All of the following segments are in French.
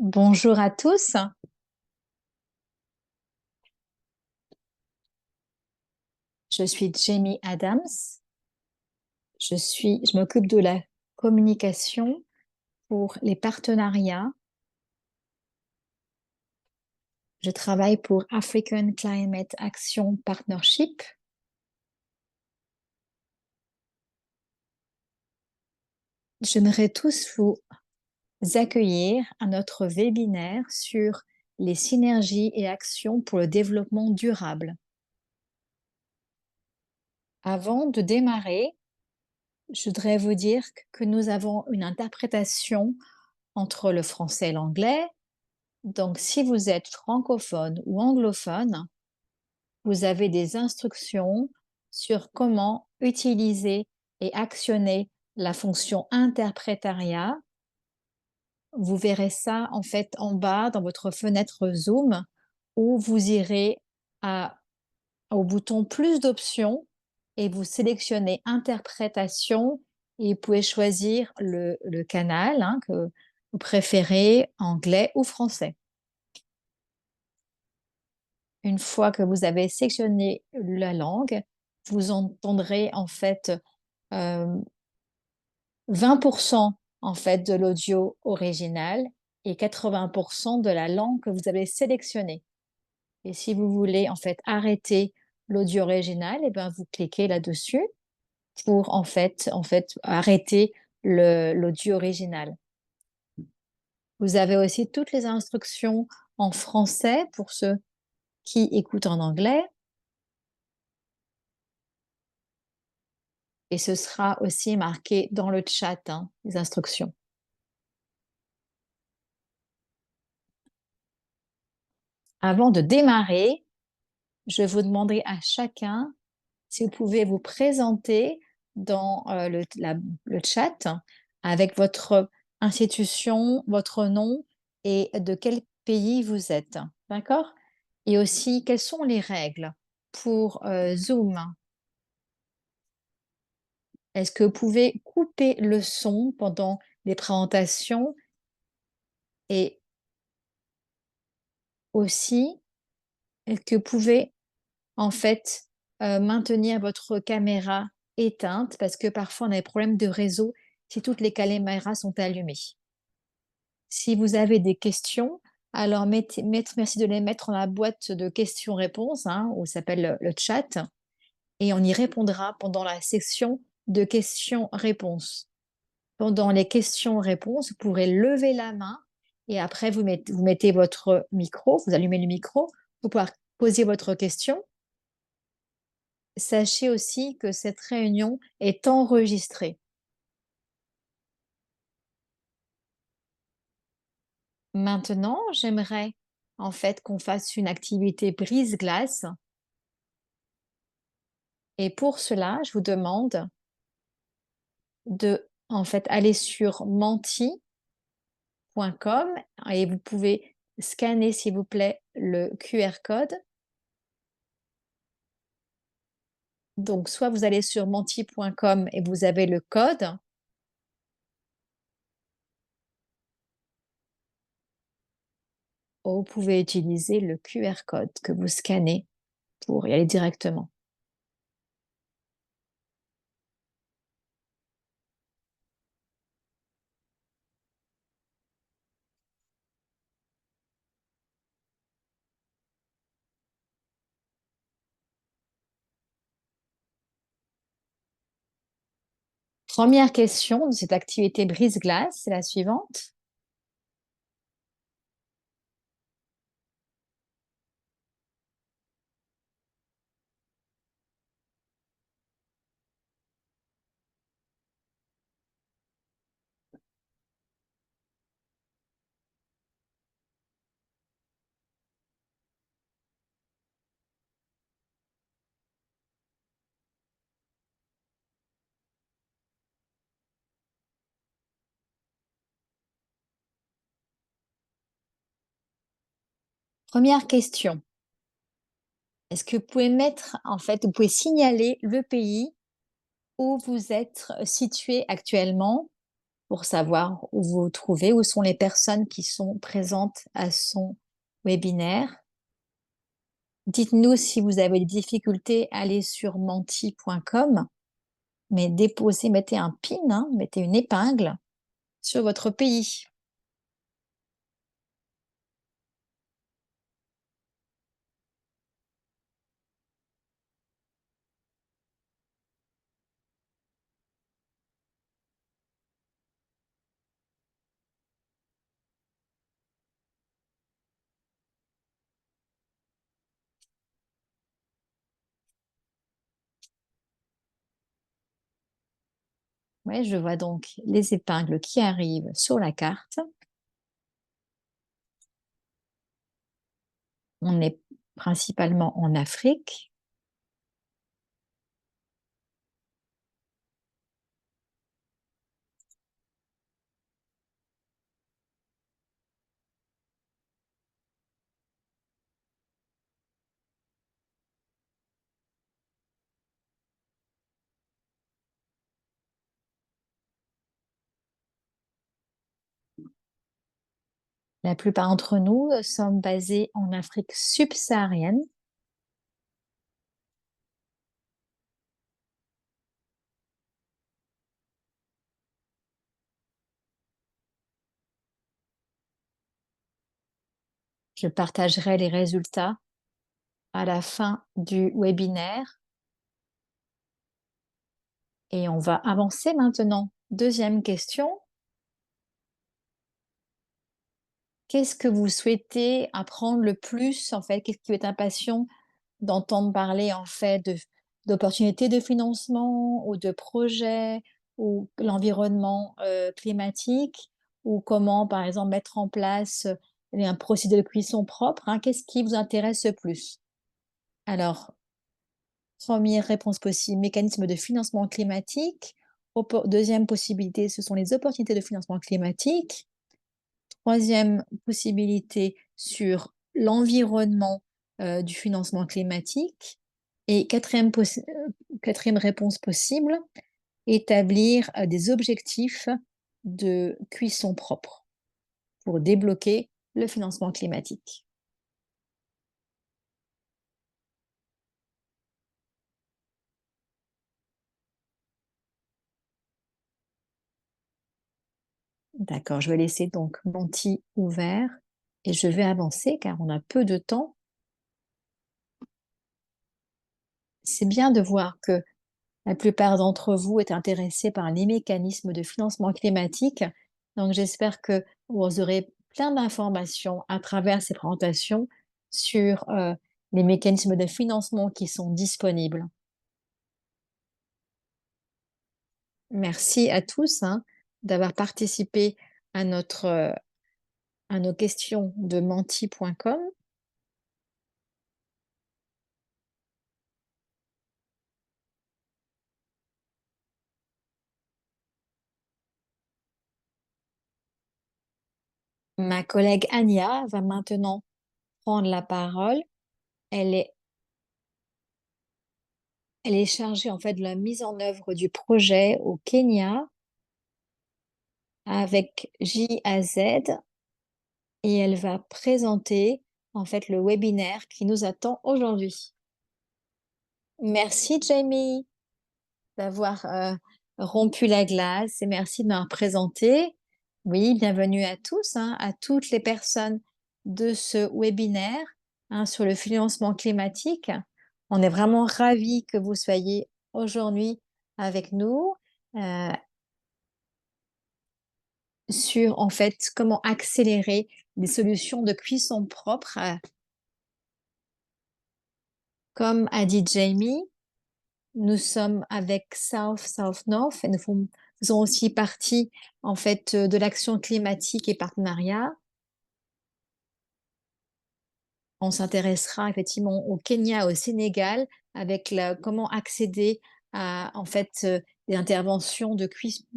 Bonjour à tous, je suis Jamie Adams. Je m'occupe de la communication pour les partenariats. Je travaille pour African Climate Action Partnership. J'aimerais tous vous accueillir à notre webinaire sur les synergies et actions pour le développement durable. Avant de démarrer, je voudrais vous dire que nous avons une interprétation entre le français et l'anglais. Donc, si vous êtes francophone ou anglophone, vous avez des instructions sur comment utiliser et actionner la fonction interprétariat. Vous verrez ça en fait en bas dans votre fenêtre Zoom où vous irez au bouton plus d'options et vous sélectionnez interprétation et vous pouvez choisir le canal que vous préférez, anglais ou français. Une fois que vous avez sélectionné la langue, vous entendrez en fait 20% en fait de l'audio original et 80% de la langue que vous avez sélectionnée. Et si vous voulez en fait arrêter l'audio original, et bien vous cliquez là-dessus pour en fait arrêter l'audio original. Vous avez aussi toutes les instructions en français pour ceux qui écoutent en anglais. Et ce sera aussi marqué dans le chat, les instructions. Avant de démarrer, je vous demanderai à chacun si vous pouvez vous présenter dans le chat avec votre institution, votre nom et de quel pays vous êtes. D'accord? Et aussi, quelles sont les règles pour Zoom? Est-ce que vous pouvez couper le son pendant les présentations et aussi, est-ce que vous pouvez en fait maintenir votre caméra éteinte parce que parfois on a des problèmes de réseau si toutes les caméras sont allumées. Si vous avez des questions, alors merci de les mettre dans la boîte de questions-réponses, où s'appelle le chat, et on y répondra pendant la section de questions-réponses. Pendant les questions-réponses, vous pourrez lever la main et après vous mettez votre micro, vous allumez le micro pour pouvoir poser votre question. Sachez aussi que cette réunion est enregistrée. Maintenant, j'aimerais en fait qu'on fasse une activité brise-glace. Et pour cela, je vous demande de en fait aller sur menti.com et vous pouvez scanner s'il vous plaît le QR code. Donc, soit vous allez sur menti.com et vous avez le code, ou vous pouvez utiliser le QR code que vous scannez pour y aller directement. Première question de cette activité brise-glace, c'est la suivante. Première question. Est-ce que vous pouvez mettre, en fait, vous pouvez signaler le pays où vous êtes situé actuellement pour savoir où vous vous trouvez, où sont les personnes qui sont présentes à son webinaire. Dites-nous si vous avez des difficultés à aller sur menti.com, mais déposez, mettez un pin, hein, mettez une épingle sur votre pays. Ouais, je vois donc les épingles qui arrivent sur la carte. On est principalement en Afrique. La plupart d'entre nous sommes basés en Afrique subsaharienne. Je partagerai les résultats à la fin du webinaire et on va avancer maintenant. Deuxième question. Qu'est-ce que vous souhaitez apprendre le plus en fait? Qu'est-ce qui vous est impatient d'entendre parler en fait d'opportunités de financement ou de projets ou l'environnement climatique ou comment par exemple mettre en place un procédé de cuisson propre, hein? Qu'est-ce qui vous intéresse le plus? Alors, première réponse possible, mécanisme de financement climatique. Deuxième possibilité, ce sont les opportunités de financement climatique. Troisième possibilité sur l'environnement du financement climatique. Et quatrième réponse possible, établir des objectifs de cuisson propre pour débloquer le financement climatique. D'accord, je vais laisser donc Menti ouvert et je vais avancer car on a peu de temps. C'est bien de voir que la plupart d'entre vous êtes intéressés par les mécanismes de financement climatique. Donc, j'espère que vous aurez plein d'informations à travers ces présentations sur les mécanismes de financement qui sont disponibles. Merci à tous hein, d'avoir participé à à nos questions de menti.com. Ma collègue Anya va maintenant prendre la parole. Elle est, elle est chargée en fait de la mise en œuvre du projet au Kenya avec JAZ et elle va présenter en fait le webinaire qui nous attend aujourd'hui. Merci Jamie d'avoir rompu la glace et merci de m'avoir présenté. Oui, bienvenue à tous, hein, à toutes les personnes de ce webinaire hein, sur le financement climatique. On est vraiment ravis que vous soyez aujourd'hui avec nous sur en fait comment accélérer des solutions de cuisson propre. Comme a dit Jamie, nous sommes avec South South North et nous faisons aussi partie en fait de l'action climatique et partenariat. On s'intéressera effectivement au Kenya, au Sénégal, avec comment accéder à en fait des interventions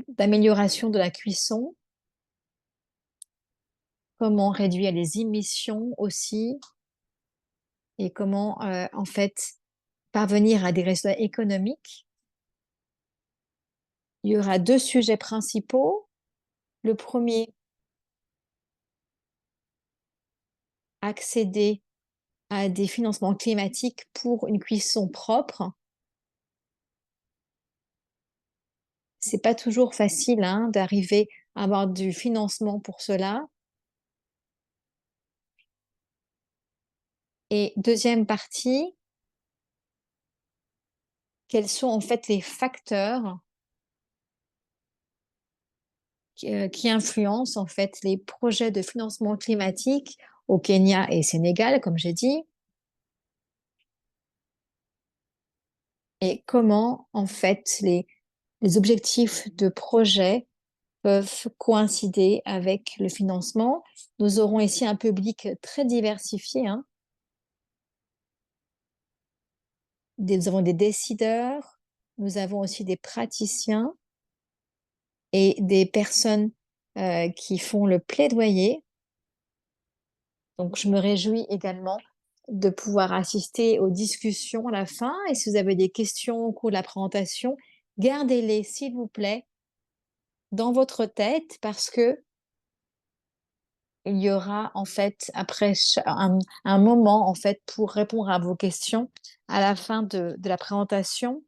d'amélioration de la cuisson, comment réduire les émissions aussi et comment en fait parvenir à des résultats économiques. Il y aura deux sujets principaux. Le premier, accéder à des financements climatiques pour une cuisson propre. C'est pas toujours facile, hein, d'arriver à avoir du financement pour cela. Et deuxième partie, quels sont en fait les facteurs qui influencent en fait les projets de financement climatique au Kenya et Sénégal, comme j'ai dit, et comment en fait les objectifs de projet peuvent coïncider avec le financement. Nous aurons ici un public très diversifié, hein. Nous avons des décideurs, nous avons aussi des praticiens et des personnes qui font le plaidoyer. Donc, je me réjouis également de pouvoir assister aux discussions à la fin. Et si vous avez des questions au cours de la présentation, gardez-les, s'il vous plaît, dans votre tête parce que il y aura en fait après un moment en fait pour répondre à vos questions à la fin de la présentation.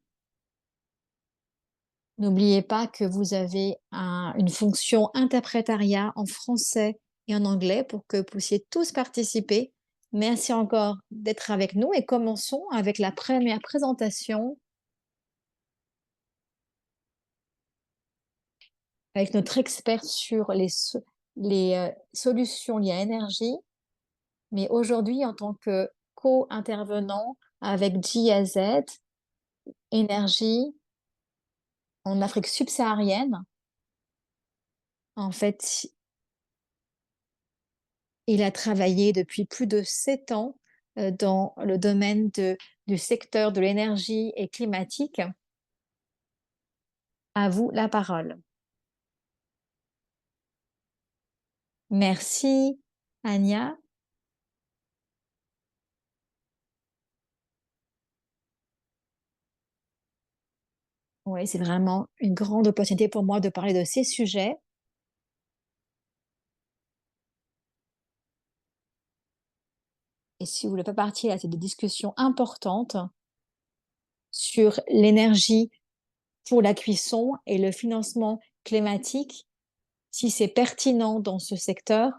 N'oubliez pas que vous avez une fonction interprétariat en français et en anglais pour que vous puissiez tous participer. Merci encore d'être avec nous et commençons avec la première présentation avec notre expert sur les solutions liées à l'énergie. Mais aujourd'hui, en tant que co-intervenant avec GIZ, énergie en Afrique subsaharienne, en fait, il a travaillé depuis plus de 7 ans dans le domaine du secteur de l'énergie et climatique. À vous la parole. Merci, Anya. Oui, c'est vraiment une grande opportunité pour moi de parler de ces sujets. Et si vous voulez pas partir à cette discussion importante sur l'énergie pour la cuisson et le financement climatique, si c'est pertinent dans ce secteur,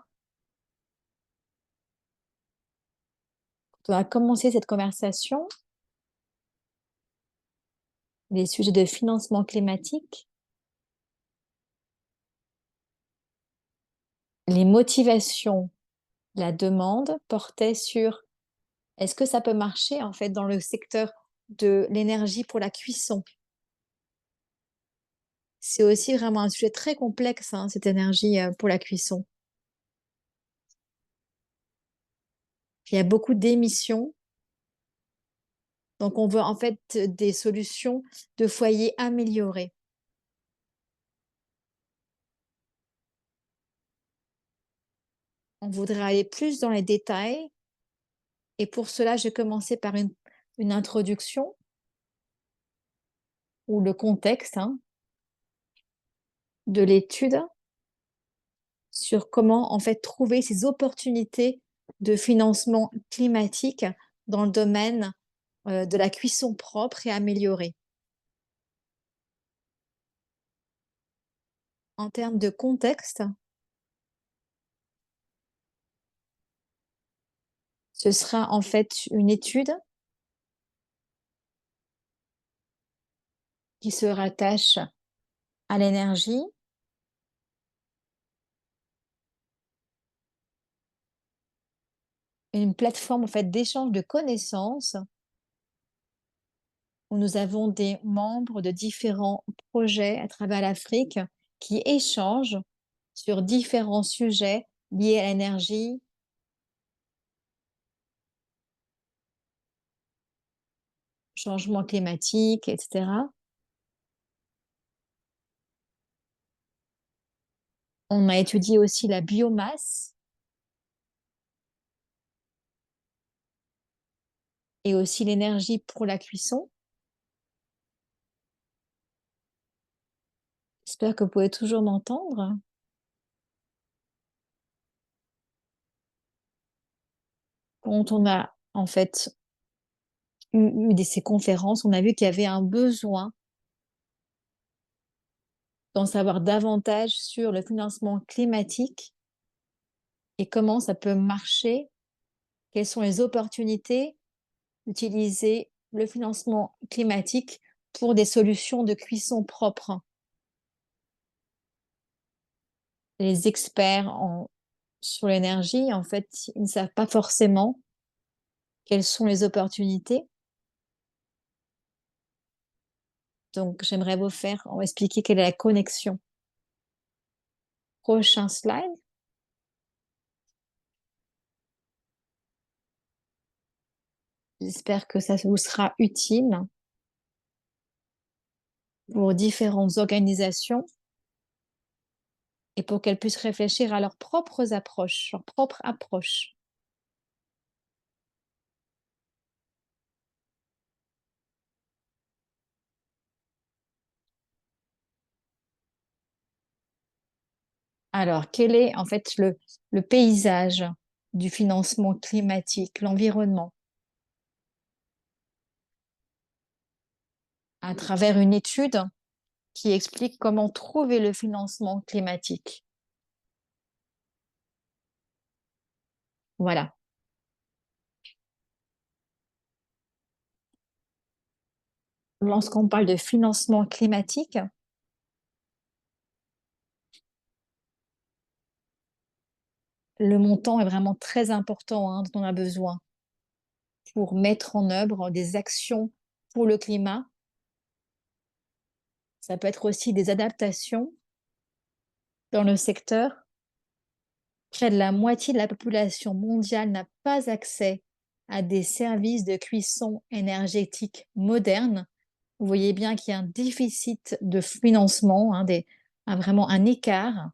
on va commencer cette conversation, les sujets de financement climatique, les motivations, la demande portait sur est-ce que ça peut marcher en fait dans le secteur de l'énergie pour la cuisson. C'est aussi vraiment un sujet très complexe, hein, cette énergie pour la cuisson. Il y a beaucoup d'émissions, donc on veut en fait des solutions de foyer améliorées. On voudrait aller plus dans les détails et pour cela, j'ai commencé par une introduction ou le contexte, hein, de l'étude sur comment en fait trouver ces opportunités de financement climatique dans le domaine de la cuisson propre et améliorée. En termes de contexte, ce sera en fait une étude qui se rattache à l'énergie, une plateforme en fait d'échange de connaissances où nous avons des membres de différents projets à travers l'Afrique qui échangent sur différents sujets liés à l'énergie, changement climatique, etc. On a étudié aussi la biomasse et aussi l'énergie pour la cuisson. J'espère que vous pouvez toujours m'entendre. Quand on a en fait ces conférences, on a vu qu'il y avait un besoin d'en savoir davantage sur le financement climatique et comment ça peut marcher, quelles sont les opportunités d'utiliser le financement climatique pour des solutions de cuisson propres. Les experts sur l'énergie, en fait, ils ne savent pas forcément quelles sont les opportunités. Donc, j'aimerais vous faire expliquer quelle est la connexion. Prochain slide. J'espère que ça vous sera utile pour différentes organisations et pour qu'elles puissent réfléchir à leurs propres approches, leur propre approche. Alors, quel est en fait le paysage du financement climatique, l'environnement, à travers une étude qui explique comment trouver le financement climatique. Voilà. Lorsqu'on parle de financement climatique, le montant est vraiment très important, hein, dont on a besoin pour mettre en œuvre des actions pour le climat. Ça peut être aussi des adaptations dans le secteur. Près de la moitié de la population mondiale n'a pas accès à des services de cuisson énergétique modernes. Vous voyez bien qu'il y a un déficit de financement, hein, vraiment un écart.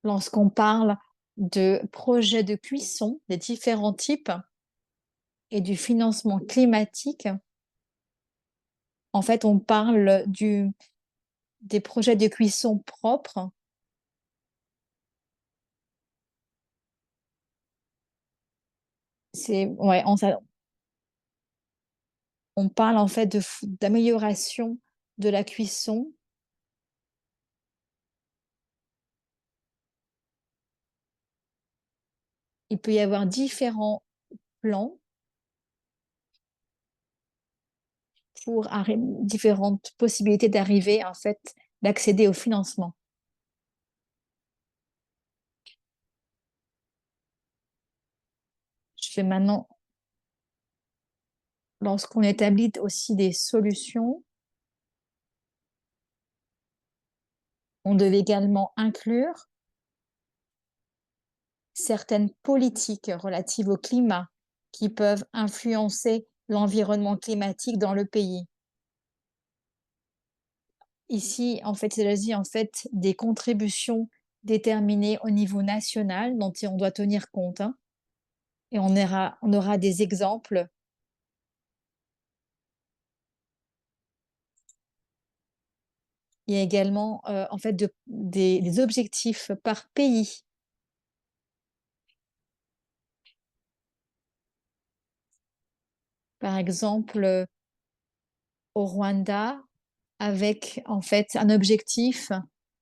Lorsqu'on parle de projets de cuisson, des différents types et du financement climatique, en fait, on parle des projets de cuisson propres. Ouais, on parle en fait d'amélioration de la cuisson. Il peut y avoir différents plans pour différentes possibilités d'arriver, en fait, d'accéder au financement. Je fais maintenant, lorsqu'on établit aussi des solutions, on devait également inclure certaines politiques relatives au climat qui peuvent influencer l'environnement climatique dans le pays. Ici, en fait, il s'agit en fait des contributions déterminées au niveau national dont on doit tenir compte, hein. Et on aura des exemples. Il y a également en fait des objectifs par pays. Par exemple, au Rwanda, avec en fait un objectif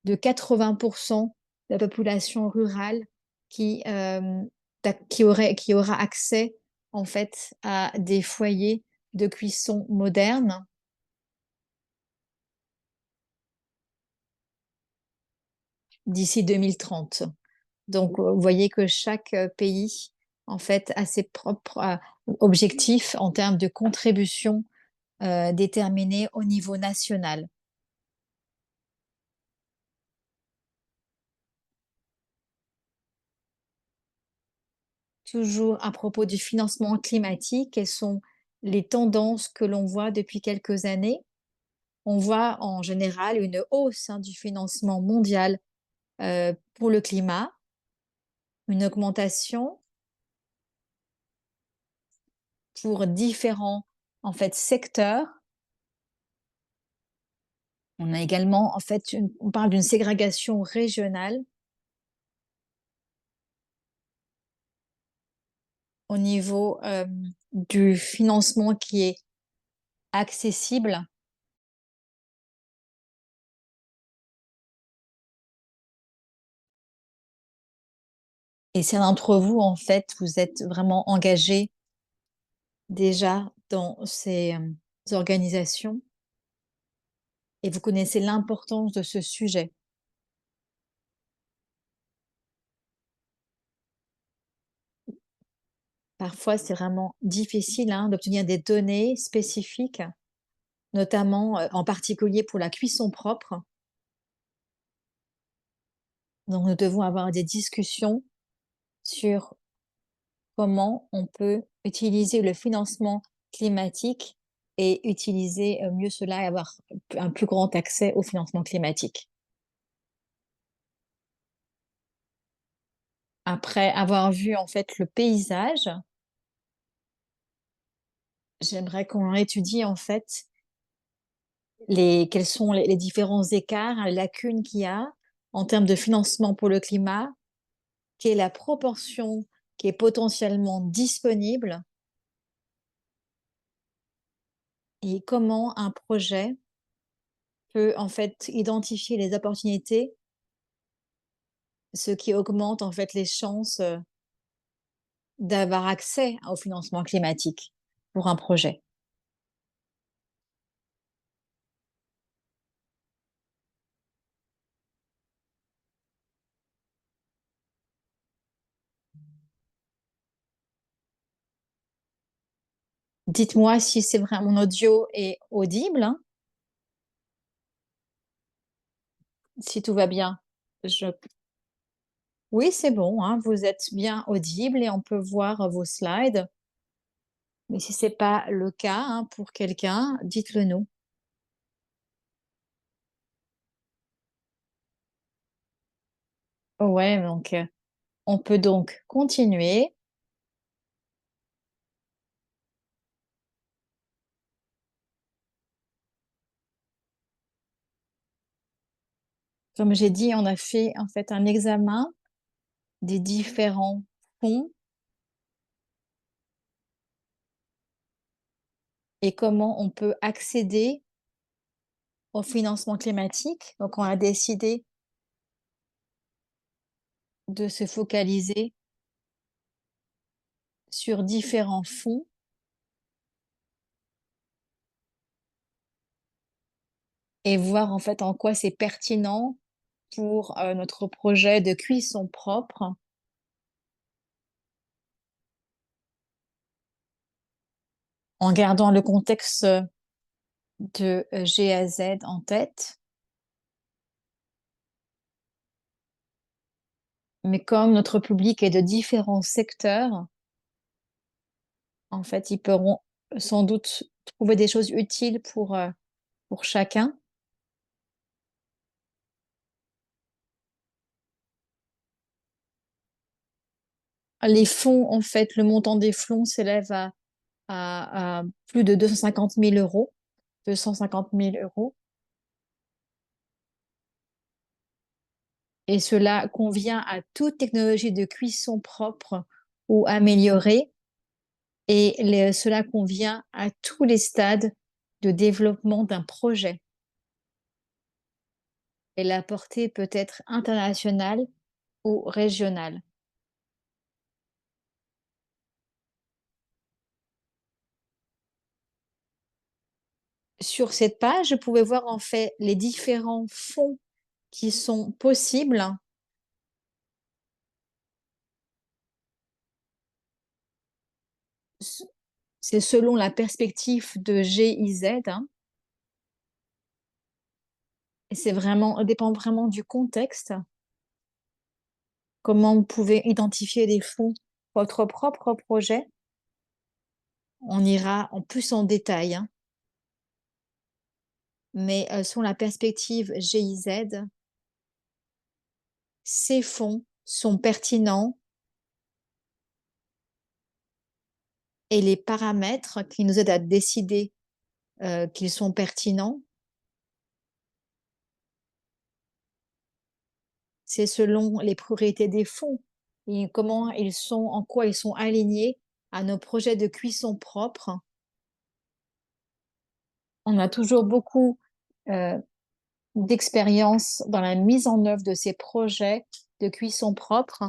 de 80% de la population rurale qui, qui aura accès en fait à des foyers de cuisson modernes d'ici 2030. Donc, vous voyez que chaque pays, en fait, a ses propres objectifs en termes de contribution déterminés au niveau national. Toujours à propos du financement climatique, quelles sont les tendances que l'on voit depuis quelques années? On voit en général une hausse, hein, du financement mondial pour le climat, une augmentation pour différents en fait, secteurs. On a également, en fait, on parle d'une ségrégation régionale. au niveau du financement qui est accessible. Et certains d'entre vous, en fait, vous êtes vraiment engagés déjà dans ces organisations et vous connaissez l'importance de ce sujet. Parfois, c'est vraiment difficile d'obtenir des données spécifiques, notamment en particulier pour la cuisson propre. Donc, nous devons avoir des discussions sur comment on peut utiliser le financement climatique et utiliser mieux cela et avoir un plus grand accès au financement climatique. Après avoir vu en fait le paysage, j'aimerais qu'on étudie en fait quels sont les différents écarts, les lacunes qu'il y a en termes de financement pour le climat, quelle est la proportion qui est potentiellement disponible et comment un projet peut en fait identifier les opportunités, ce qui augmente en fait les chances d'avoir accès au financement climatique pour un projet. Dites-moi si c'est vrai, mon audio est audible, si tout va bien. Je... Oui, c'est bon, vous êtes bien audible et on peut voir vos slides. Mais si c'est pas le cas, pour quelqu'un, dites-le nous. Ouais, donc on peut donc continuer. Comme j'ai dit, on a fait en fait un examen des différents fonds et comment on peut accéder au financement climatique. Donc, on a décidé de se focaliser sur différents fonds et voir en fait en quoi c'est pertinent pour notre projet de cuisson propre, en gardant le contexte de G à Z en tête. Mais comme notre public est de différents secteurs, en fait, ils pourront sans doute trouver des choses utiles pour chacun. Les fonds, en fait, le montant des fonds s'élève à plus de 250 000 euros. 250 000 euros. Et cela convient à toute technologie de cuisson propre ou améliorée. Et cela convient à tous les stades de développement d'un projet. Et la portée peut être internationale ou régionale. Sur cette page, vous pouvez voir en fait les différents fonds qui sont possibles. C'est selon la perspective de GIZ, et c'est vraiment, ça dépend vraiment du contexte. Comment vous pouvez identifier des fonds pour votre propre projet. On ira en plus en détail, mais selon la perspective GIZ, ces fonds sont pertinents et les paramètres qui nous aident à décider qu'ils sont pertinents, c'est selon les priorités des fonds et comment ils sont, en quoi ils sont alignés à nos projets de cuisson propre. On a toujours beaucoup euh, d'expérience dans la mise en œuvre de ces projets de cuisson propre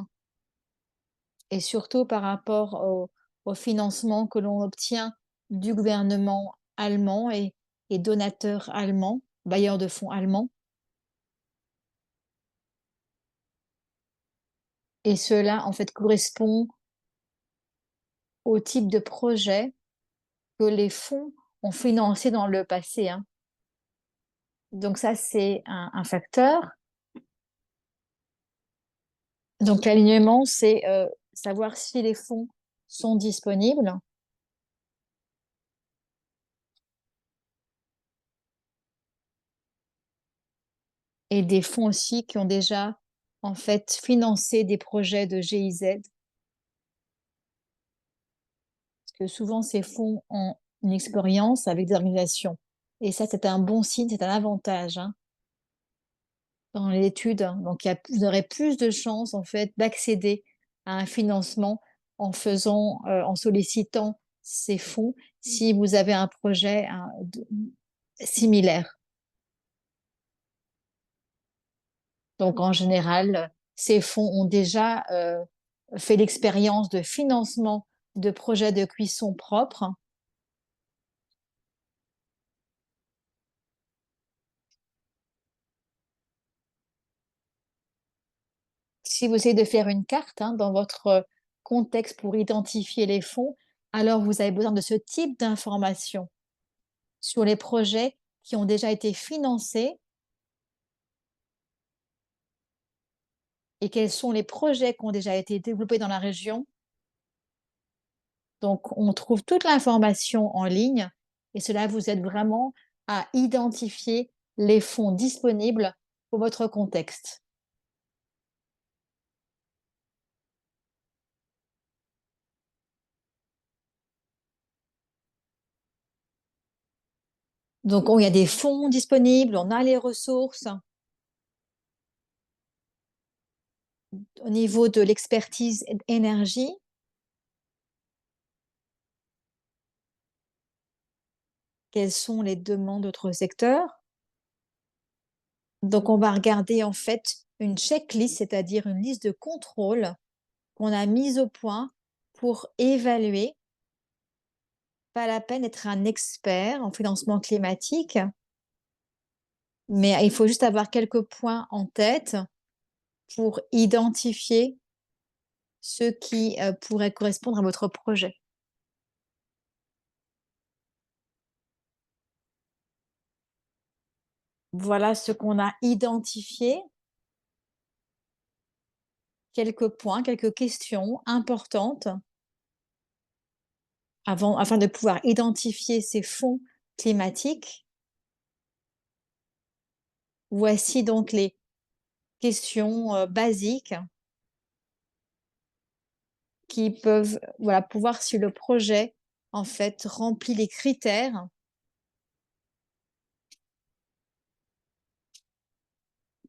et surtout par rapport au financement que l'on obtient du gouvernement allemand et donateurs allemands, bailleurs de fonds allemands. Et cela, en fait, correspond au type de projet que les fonds ont financé dans le passé, hein. Donc ça, c'est un facteur. Donc l'alignement, c'est savoir si les fonds sont disponibles et des fonds aussi qui ont déjà en fait financé des projets de GIZ, parce que souvent ces fonds ont une expérience avec des organisations. Et ça, c'est un bon signe, c'est un avantage, hein, dans l'étude. Donc vous aurez plus de chances en fait d'accéder à un financement en sollicitant ces fonds si vous avez un projet similaire. Donc, en général, ces fonds ont déjà fait l'expérience de financement de projets de cuisson propres. Si vous essayez de faire une carte, hein, dans votre contexte pour identifier les fonds, alors vous avez besoin de ce type d'informations sur les projets qui ont déjà été financés et quels sont les projets qui ont déjà été développés dans la région. Donc, on trouve toute l'information en ligne et cela vous aide vraiment à identifier les fonds disponibles pour votre contexte. Donc, il y a des fonds disponibles, on a les ressources. Au niveau de l'expertise énergie, quelles sont les demandes d'autres secteurs? Donc, on va regarder en fait une checklist, c'est-à-dire une liste de contrôles qu'on a mise au point pour évaluer. Pas la peine d'être un expert en financement climatique, mais il faut juste avoir quelques points en tête pour identifier ceux qui pourraient correspondre à votre projet. Voilà ce qu'on a identifié, quelques points, quelques questions importantes afin de pouvoir identifier ces fonds climatiques. Voici donc les questions basiques qui peuvent, voilà, pour voir si le projet en fait remplit les critères.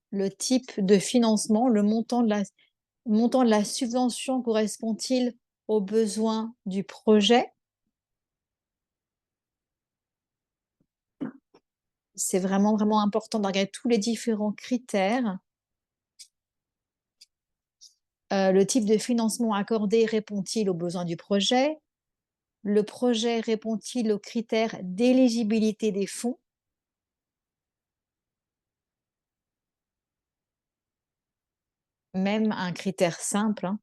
Le type de financement, le montant de la subvention correspond-il aux besoins du projet? C'est vraiment, vraiment important de regarder tous les différents critères. Le type de financement accordé répond-il aux besoins du projet? Le projet répond-il aux critères d'éligibilité des fonds? Même un critère simple, hein.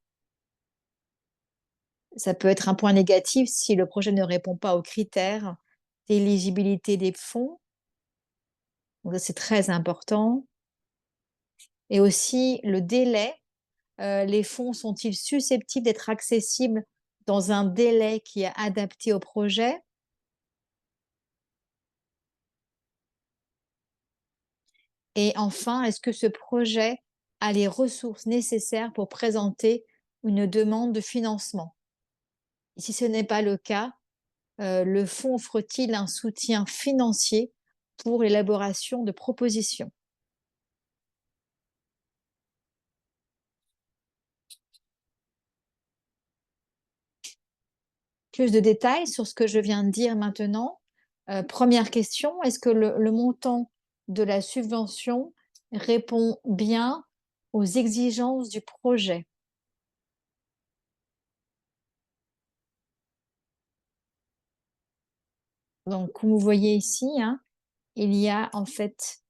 Ça peut être un point négatif si le projet ne répond pas aux critères d'éligibilité des fonds. Donc, c'est très important. Et aussi le délai. Les fonds sont-ils susceptibles d'être accessibles dans un délai qui est adapté au projet? Et enfin, est-ce que ce projet a les ressources nécessaires pour présenter une demande de financement? Et si ce n'est pas le cas, le fonds offre-t-il un soutien financier pour l'élaboration de propositions? plus de détails sur ce que je viens de dire maintenant? 1 question, est-ce que le montant de la subvention répond bien aux exigences du projet? Donc, comme vous voyez ici, hein, il y a en fait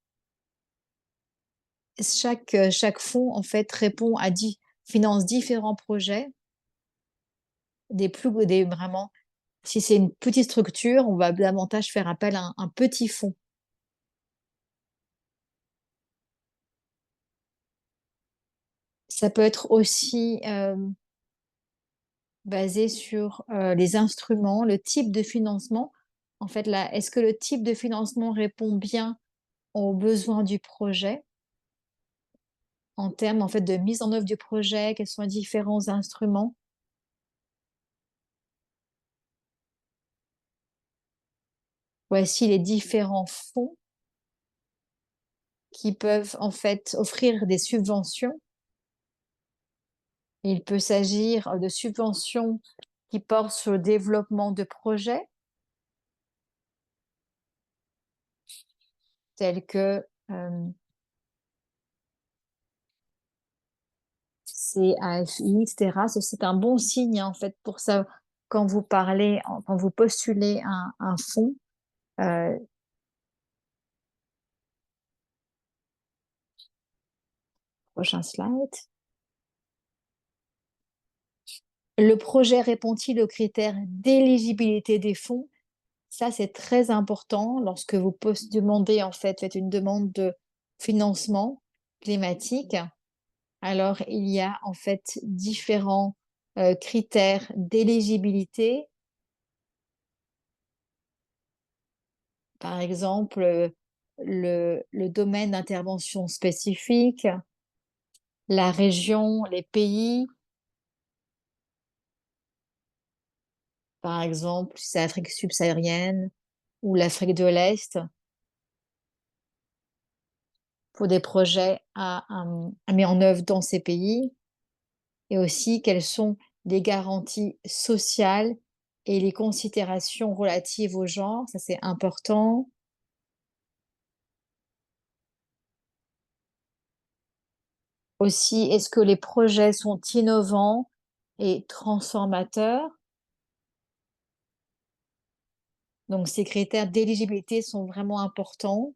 chaque fonds en fait répond à finance différents projets, des vraiment si c'est une petite structure, on va davantage faire appel à un petit fonds. Ça peut être aussi, basé sur, les instruments, le type de financement. En fait, là, est-ce que le type de financement répond bien aux besoins du projet? En termes, en fait, de mise en œuvre du projet, quels sont les différents instruments? Voici les différents fonds qui peuvent, en fait, offrir des subventions. Il peut s'agir, de subventions qui portent sur le développement de projets tels que, CAFI et cetera. C'est un bon signe, hein, en fait, pour ça quand vous parlez quand vous postulez un fonds, heu, prochain slide. Le projet répond-il aux critères d'éligibilité des fonds? Ça, c'est très important lorsque vous demandez, en fait, faites une demande de financement climatique. Alors, il y a, en fait, différents, critères d'éligibilité. Par exemple, le domaine d'intervention spécifique, la région, les pays, par exemple, si c'est l'Afrique subsaharienne ou l'Afrique de l'Est, pour des projets à mettre en œuvre dans ces pays et aussi quelles sont les garanties sociales et les considérations relatives au genre, ça c'est important. Aussi, est-ce que les projets sont innovants et transformateurs? Donc ces critères d'éligibilité sont vraiment importants.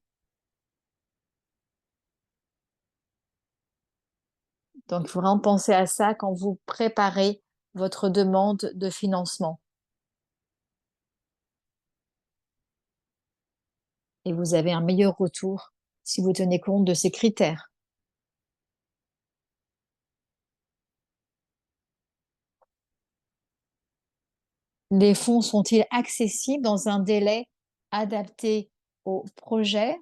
Donc il faut vraiment penser à ça quand vous préparez votre demande de financement et vous avez un meilleur retour si vous tenez compte de ces critères. Les fonds sont-ils accessibles dans un délai adapté au projet?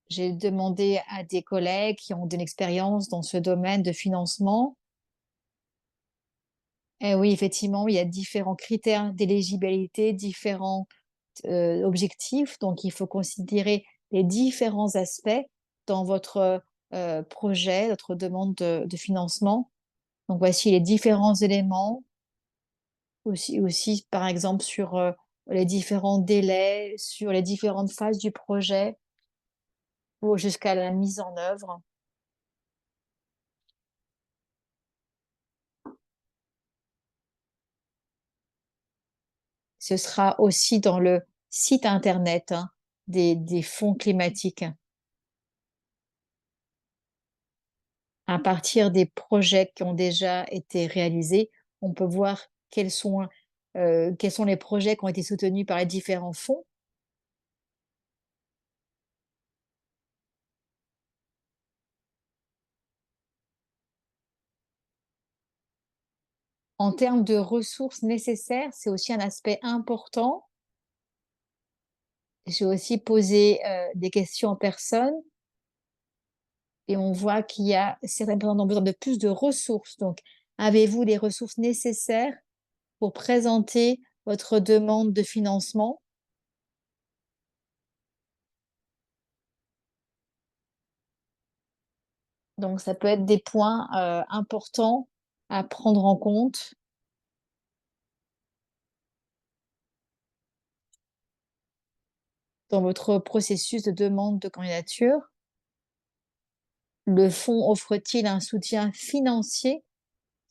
J'ai demandé à des collègues qui ont de l'expérience dans ce domaine de financement. Et oui, effectivement, il y a différents critères d'éligibilité, différents objectifs. Donc, il faut considérer les différents aspects dans votre projet, votre demande de financement. Donc, voici les différents éléments. Aussi, par exemple, sur les différents délais, sur les différentes phases du projet pour jusqu'à la mise en œuvre. Ce sera aussi dans le site internet, hein, des fonds climatiques. À partir des projets qui ont déjà été réalisés, on peut voir quels sont les projets qui ont été soutenus par les différents fonds. En termes de ressources nécessaires, c'est aussi un aspect important. J'ai aussi posé, des questions en personne et on voit qu'il y a certaines personnes ont besoin de plus de ressources. Donc, avez-vous les ressources nécessaires pour présenter votre demande de financement? Donc ça peut être des points, importants, à prendre en compte dans votre processus de demande de candidature? Le fonds offre-t-il un soutien financier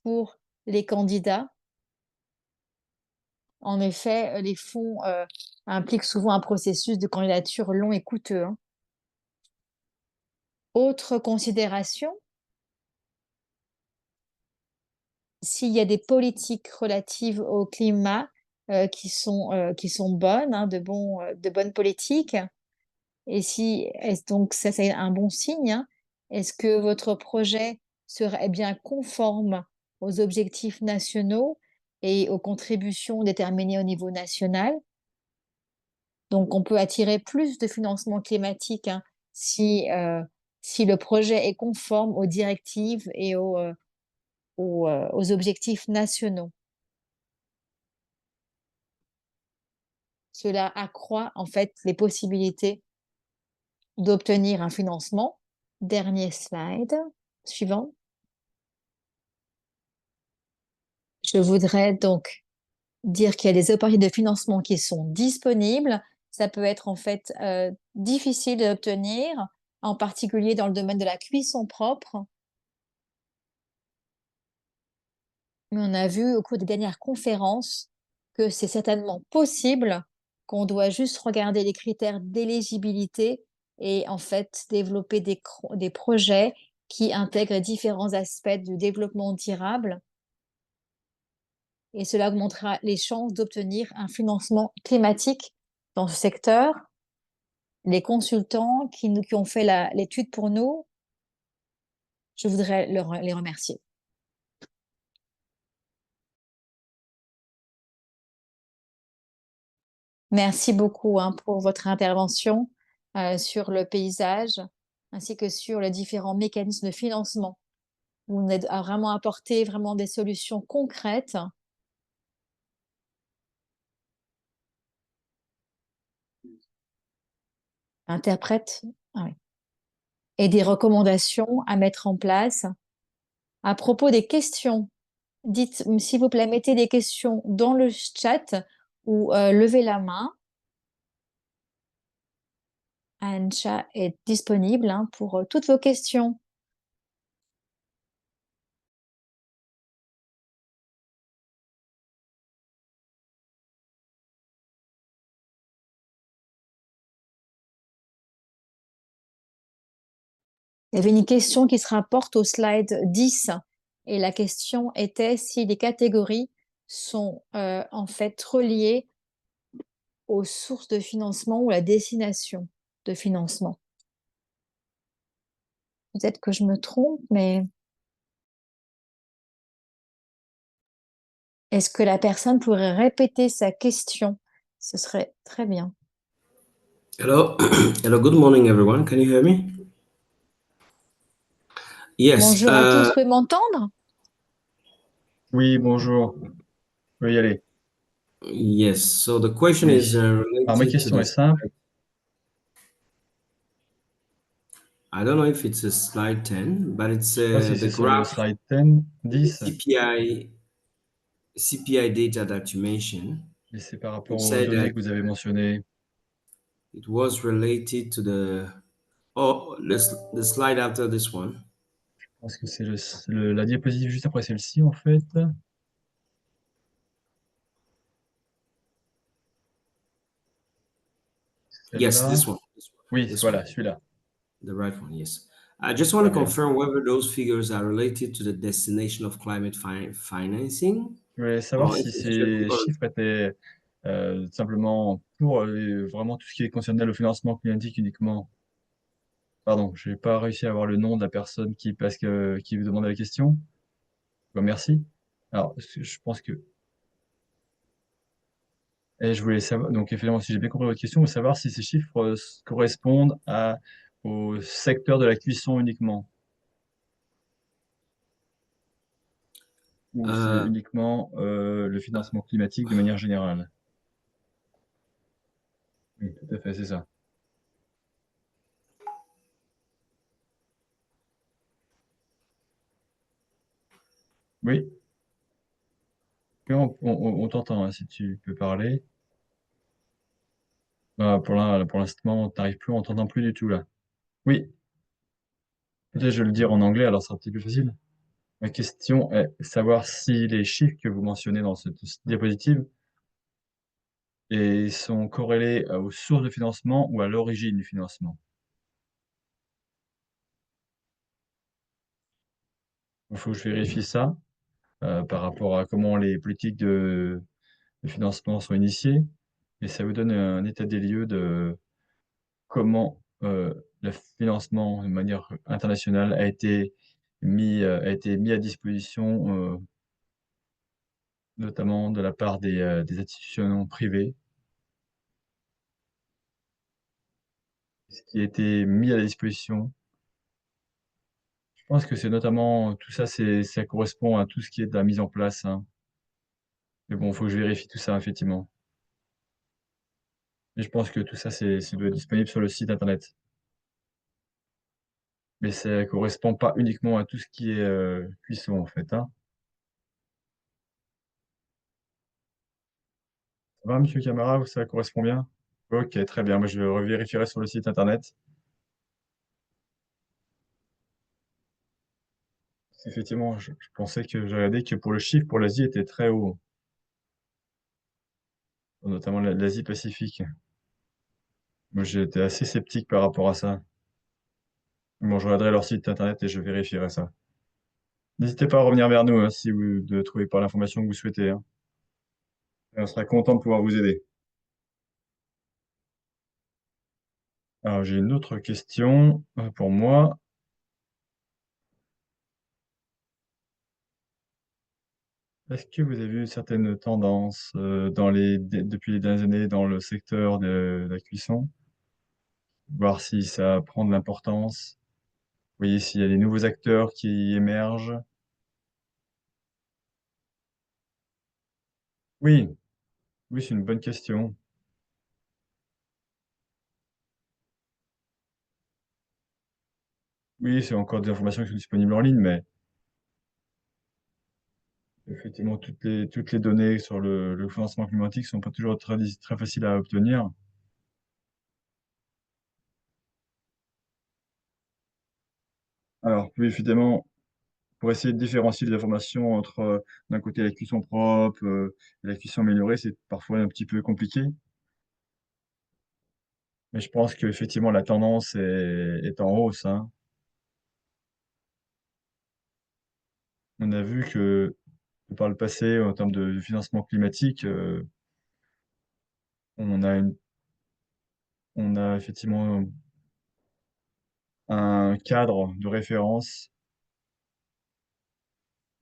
pour les candidats? En effet, les fonds impliquent souvent un processus de candidature long et coûteux, hein. Autre considération, s'il y a des politiques relatives au climat qui sont bonnes, hein, de bonnes politiques, et si, est donc ça c'est un bon signe, hein. Est-ce que votre projet serait bien conforme aux objectifs nationaux et aux contributions déterminées au niveau national? Donc on peut attirer plus de financement climatique, hein, si, si le projet est conforme aux directives et aux objectifs nationaux. Cela accroît en fait les possibilités d'obtenir un financement. Dernier slide, suivant. Je voudrais donc dire qu'il y a des opportunités de financement qui sont disponibles. Ça peut être en fait difficile d'obtenir, en particulier dans le domaine de la cuisson propre. Mais on a vu au cours des dernières conférences que c'est certainement possible, qu'on doit juste regarder les critères d'éligibilité et en fait développer des projets qui intègrent différents aspects du développement durable, et cela augmentera les chances d'obtenir un financement climatique dans ce secteur. Les consultants qui ont fait l'étude pour nous, je voudrais les remercier. Merci beaucoup, hein, pour votre intervention sur le paysage ainsi que sur les différents mécanismes de financement. Vous nous avez vraiment apporté vraiment des solutions concrètes. Interprètes, ah oui, et des recommandations à mettre en place. À propos des questions, dites, s'il vous plaît, mettez des questions dans le chat ou levez la main. Ancha est disponible, hein, pour toutes vos questions. Il y avait une question qui se rapporte au slide 10 et la question était si les catégories sont en fait reliées aux sources de financement ou à la destination de financement. Peut-être que je me trompe, mais est-ce que la personne pourrait répéter sa question? Ce serait très bien. Hello, hello. Good morning, everyone. Can you hear me? Yes. Bonjour à tous, vous pouvez m'entendre? Oui, bonjour. Vous pouvez y aller. Yes. So the question Oui. is Alors, ma related to question est this. simple. I don't know if it's a slide 10, but it's Je sais pas si the c'est sur le graph, slide 10, the 10, CPI data that you mentioned. et c'est par You rapport aux said données that que vous avez mentionnées. it was related to the slide after this one. Je pense que c'est la diapositive juste après celle-ci, en fait. Yes, Celle-là. this one. Oui, This voilà, one. celui-là. The right one. Yes. I just want Très to bien. confirm whether those figures are related to the destination of climate financing, Je voulais savoir or si if it's just ces for. chiffres étaient simplement pour vraiment tout ce qui est concerné le financement climatique uniquement. Pardon, je n'ai pas réussi à avoir le nom de la personne qui vous demandait la question. Bon, merci. Alors, je pense que et je voulais savoir, donc effectivement, si j'ai bien compris votre question, vous savoir si ces chiffres correspondent au secteur de la cuisson uniquement, ou c'est Uh, uniquement le financement climatique de manière générale. Oui, tout à fait, c'est ça. Oui, on t'entend, hein, si tu peux parler. Bah, pour l'instant, t'arrives plus, on t'entend plus du tout là. Oui, peut-être je vais le dire en anglais, alors ça sera un petit peu plus facile. Ma question est savoir si les chiffres que vous mentionnez dans cette diapositive sont corrélés aux sources de financement ou à l'origine du financement. Il faut que je vérifie ça par rapport à comment les politiques de financement sont initiées, et ça vous donne un état des lieux de comment le financement de manière internationale a été mis à disposition, notamment de la part des institutions privées. Ce qui a été mis à la disposition, je pense que c'est notamment tout ça, ça correspond à tout ce qui est de la mise en place, hein. Mais bon, il faut que je vérifie tout ça, effectivement. Mais je pense que tout ça, ça doit être disponible sur le site internet. Mais ça correspond pas uniquement à tout ce qui est cuisson, en fait, hein. Ça va, monsieur Camara, ça correspond bien? Ok, très bien. Moi, je revérifierai sur le site internet. Effectivement, je pensais que j'ai regardé que pour le chiffre, pour l'Asie, était très haut, notamment l'Asie Pacifique. Moi, j'étais assez sceptique par rapport à ça. Bon, je regarderai leur site internet et je vérifierai ça. N'hésitez pas à revenir vers nous, hein, si vous ne trouvez pas l'information que vous souhaitez, hein. Et on sera content de pouvoir vous aider. Alors, j'ai une autre question pour moi. Est-ce que vous avez vu certaines tendances depuis les dernières années dans le secteur de la cuisson? Voir si ça prend de l'importance. Vous voyez s'il y a des nouveaux acteurs qui émergent. Oui, oui, c'est une bonne question. Oui, c'est encore des informations qui sont disponibles en ligne, mais effectivement, toutes les données sur le financement climatique sont pas toujours très faciles à obtenir. Alors, oui, évidemment, pour essayer de différencier les informations entre, d'un côté, la cuisson propre, et la cuisson améliorée, c'est parfois un petit peu compliqué. Mais je pense qu'effectivement, la tendance est en hausse, hein. On a vu que par le passé, en termes de financement climatique, on a une on a effectivement un cadre de référence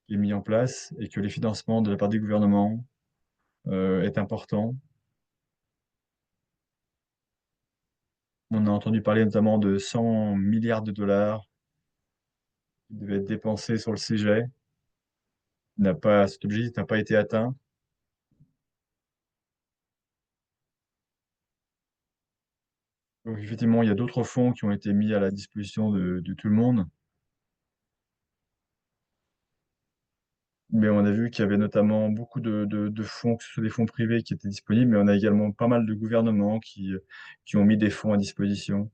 qui est mis en place et que les financements de la part des gouvernements est important. On a entendu parler notamment de 100 milliards de dollars qui devaient être dépensés sur le sujet. Cet objectif n'a pas été atteint. Donc effectivement, il y a d'autres fonds qui ont été mis à la disposition de tout le monde. Mais on a vu qu'il y avait notamment beaucoup de fonds, que ce soit des fonds privés qui étaient disponibles, mais on a également pas mal de gouvernements qui ont mis des fonds à disposition.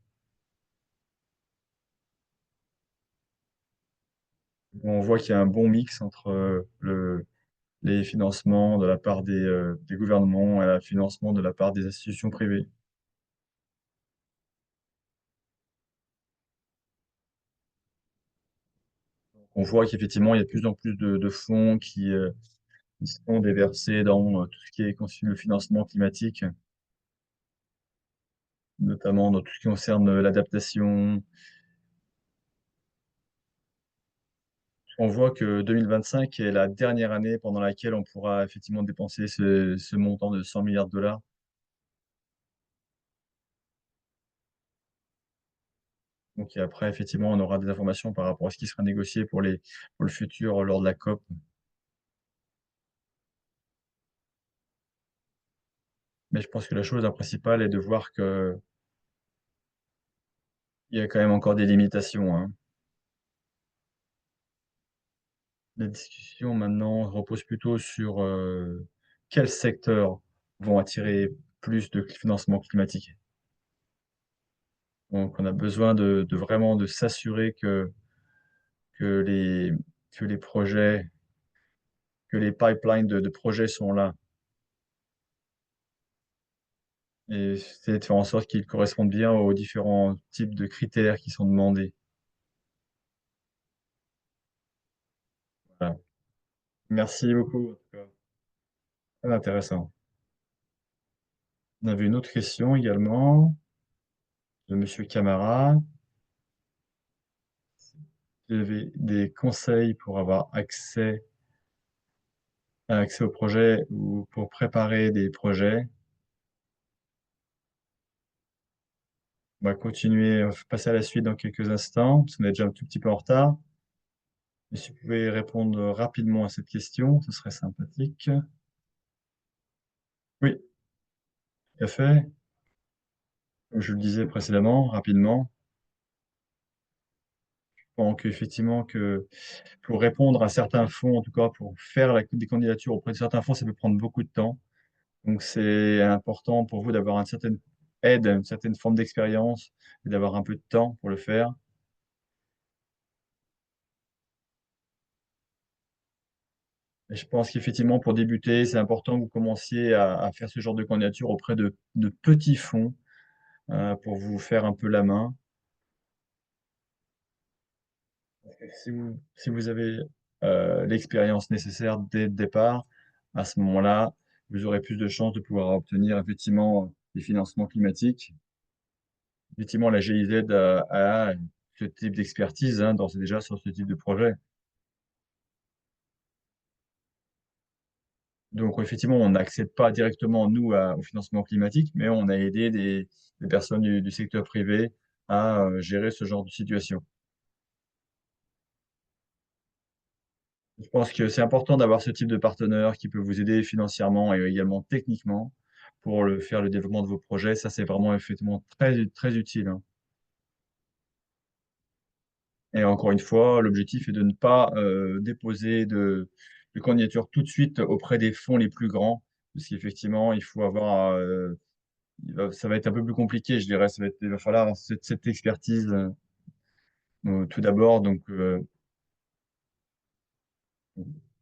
On voit qu'il y a un bon mix entre les financements de la part des gouvernements et le financement de la part des institutions privées. On voit qu'effectivement, il y a de plus en plus de fonds qui sont déversés dans tout ce qui est constitue le financement climatique, notamment dans tout ce qui concerne l'adaptation. On voit que 2025 est la dernière année pendant laquelle on pourra effectivement dépenser ce montant de 100 milliards de dollars. Donc et après, effectivement, on aura des informations par rapport à ce qui sera négocié pour le futur lors de la COP. Mais je pense que la chose la principale est de voir qu'il y a quand même encore des limitations, hein. La discussion maintenant repose plutôt sur, quels secteurs vont attirer plus de financement climatique. Donc on a besoin de vraiment de s'assurer que les que les projets, que les pipelines de projets sont là et c'est de faire en sorte qu'ils correspondent bien aux différents types de critères qui sont demandés. Voilà. Merci beaucoup en tout cas, très intéressant. On avait une autre question également de monsieur Camara. Vous avez des conseils pour avoir accès aux projets ou pour préparer des projets? On va continuer, passer à la suite dans quelques instants, parce qu'on est déjà un tout petit peu en retard. Mais si vous pouvez répondre rapidement à cette question, ce serait sympathique. Oui, tout à fait. Comme je le disais précédemment, rapidement, donc effectivement que pour répondre à certains fonds, en tout cas pour faire des candidatures auprès de certains fonds, ça peut prendre beaucoup de temps. Donc c'est important pour vous d'avoir une certaine aide, une certaine forme d'expérience et d'avoir un peu de temps pour le faire. Et je pense qu'effectivement, pour débuter, c'est important que vous commenciez à faire ce genre de candidature auprès de petits fonds, pour vous faire un peu la main. Si vous avez, l'expérience nécessaire dès le départ, à ce moment-là, vous aurez plus de chances de pouvoir obtenir effectivement des financements climatiques. Effectivement, la GIZ a ce type d'expertise, hein, d'ores et déjà sur ce type de projet. Donc effectivement, on n'accède pas directement, nous, au financement climatique, mais on a aidé des personnes du secteur privé à, gérer ce genre de situation. Je pense que c'est important d'avoir ce type de partenaire qui peut vous aider financièrement et également techniquement pour faire le développement de vos projets. Ça, c'est vraiment effectivement très utile, hein. Et encore une fois, l'objectif est de ne pas, déposer de candidature tout de suite auprès des fonds les plus grands, parce qu'effectivement, il faut avoir, ça va être un peu plus compliqué, je dirais. Il va falloir avoir cette expertise, tout d'abord. Donc,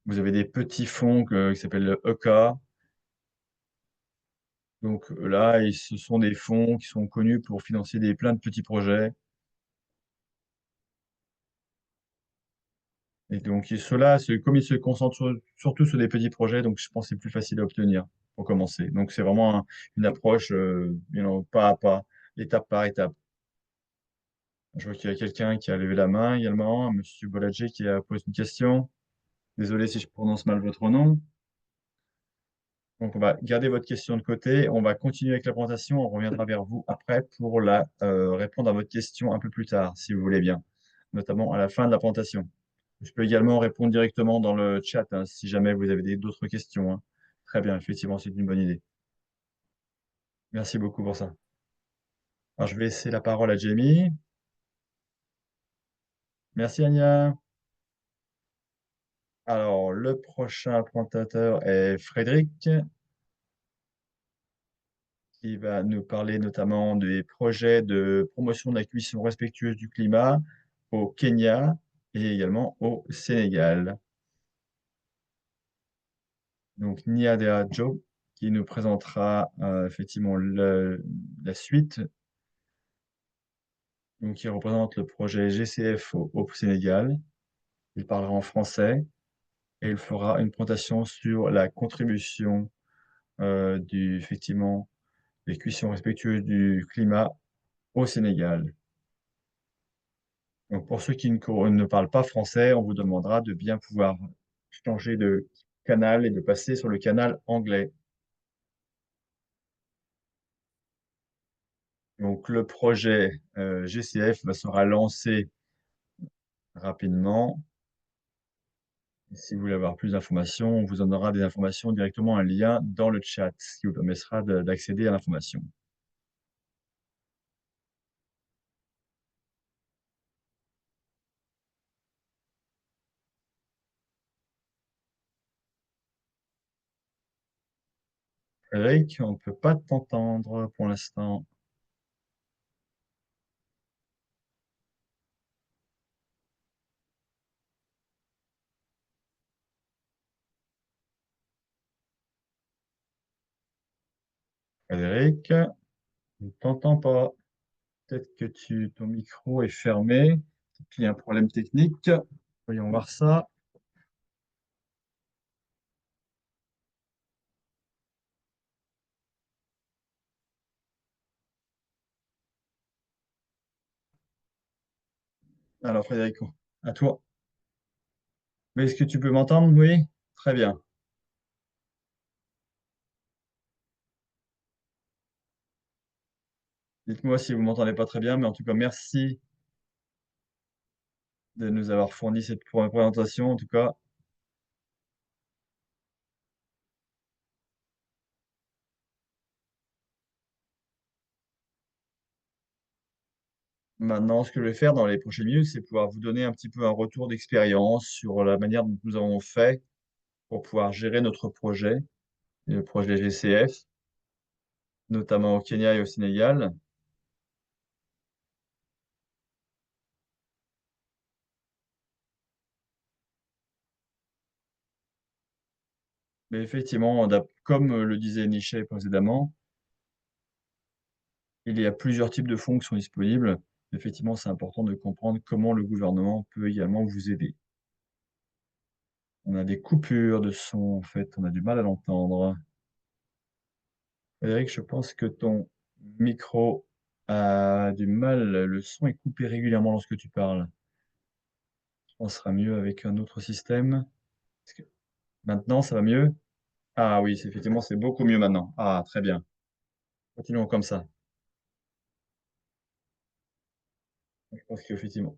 vous avez des petits fonds qui s'appellent le ECA. Donc là, ce sont des fonds qui sont connus pour financer plein de petits projets. Et donc ceux-là, comme ils se concentrent surtout sur des petits projets, donc je pense que c'est plus facile à obtenir pour commencer. Donc c'est vraiment une approche, pas à pas, étape par étape. Je vois qu'il y a quelqu'un qui a levé la main également, monsieur Boladji qui a posé une question. Désolé si je prononce mal votre nom. Donc on va garder votre question de côté, on va continuer avec la présentation, on reviendra vers vous après pour répondre à votre question un peu plus tard, si vous voulez bien, notamment à la fin de la présentation. Je peux également répondre directement dans le chat, hein, si jamais vous avez d'autres questions, hein. Très bien, effectivement, c'est une bonne idée. Merci beaucoup pour ça. Alors, je vais laisser la parole à Jamie. Merci, Anya. Alors, le prochain présentateur est Frédéric, qui va nous parler notamment des projets de promotion de la cuisson respectueuse du climat au Kenya et également au Sénégal. Donc, Niadea Joe, qui nous présentera effectivement la suite, donc qui représente le projet GCF au Sénégal. Il parlera en français et il fera une présentation sur la contribution effectivement, des cuissons respectueuses du climat au Sénégal. Donc, pour ceux qui ne parlent pas français, on vous demandera de bien pouvoir changer de canal et de passer sur le canal anglais. Donc, le projet GCF sera lancé rapidement. Et si vous voulez avoir plus d'informations, on vous donnera des informations directement, un lien dans le chat, ce qui vous permettra d'accéder à l'information. Frédéric, on ne peut pas t'entendre pour l'instant. Frédéric, on ne t'entend pas. Peut-être que ton micro est fermé. Il y a un problème technique. Voyons voir ça. Alors, Frédéric, à toi. Mais est-ce que tu peux m'entendre? Oui? Très bien. Dites-moi si vous m'entendez pas très bien, mais en tout cas, merci de nous avoir fourni cette présentation. En tout cas, maintenant, ce que je vais faire dans les prochaines minutes, c'est pouvoir vous donner un petit peu un retour d'expérience sur la manière dont nous avons fait pour pouvoir gérer notre projet, le projet GCF, notamment au Kenya et au Sénégal. Mais effectivement, comme le disait Nietzsche précédemment, il y a plusieurs types de fonds qui sont disponibles. Effectivement, c'est important de comprendre comment le gouvernement peut également vous aider. On a des coupures de son, en fait, on a du mal à l'entendre. Frédéric, je pense que ton micro a du mal, le son est coupé régulièrement lorsque tu parles. On sera mieux avec un autre système. Est-ce que- Maintenant, ça va mieux? Ah oui, effectivement, c'est beaucoup mieux maintenant. Ah, très bien. Continuons comme ça. Je pense qu'effectivement.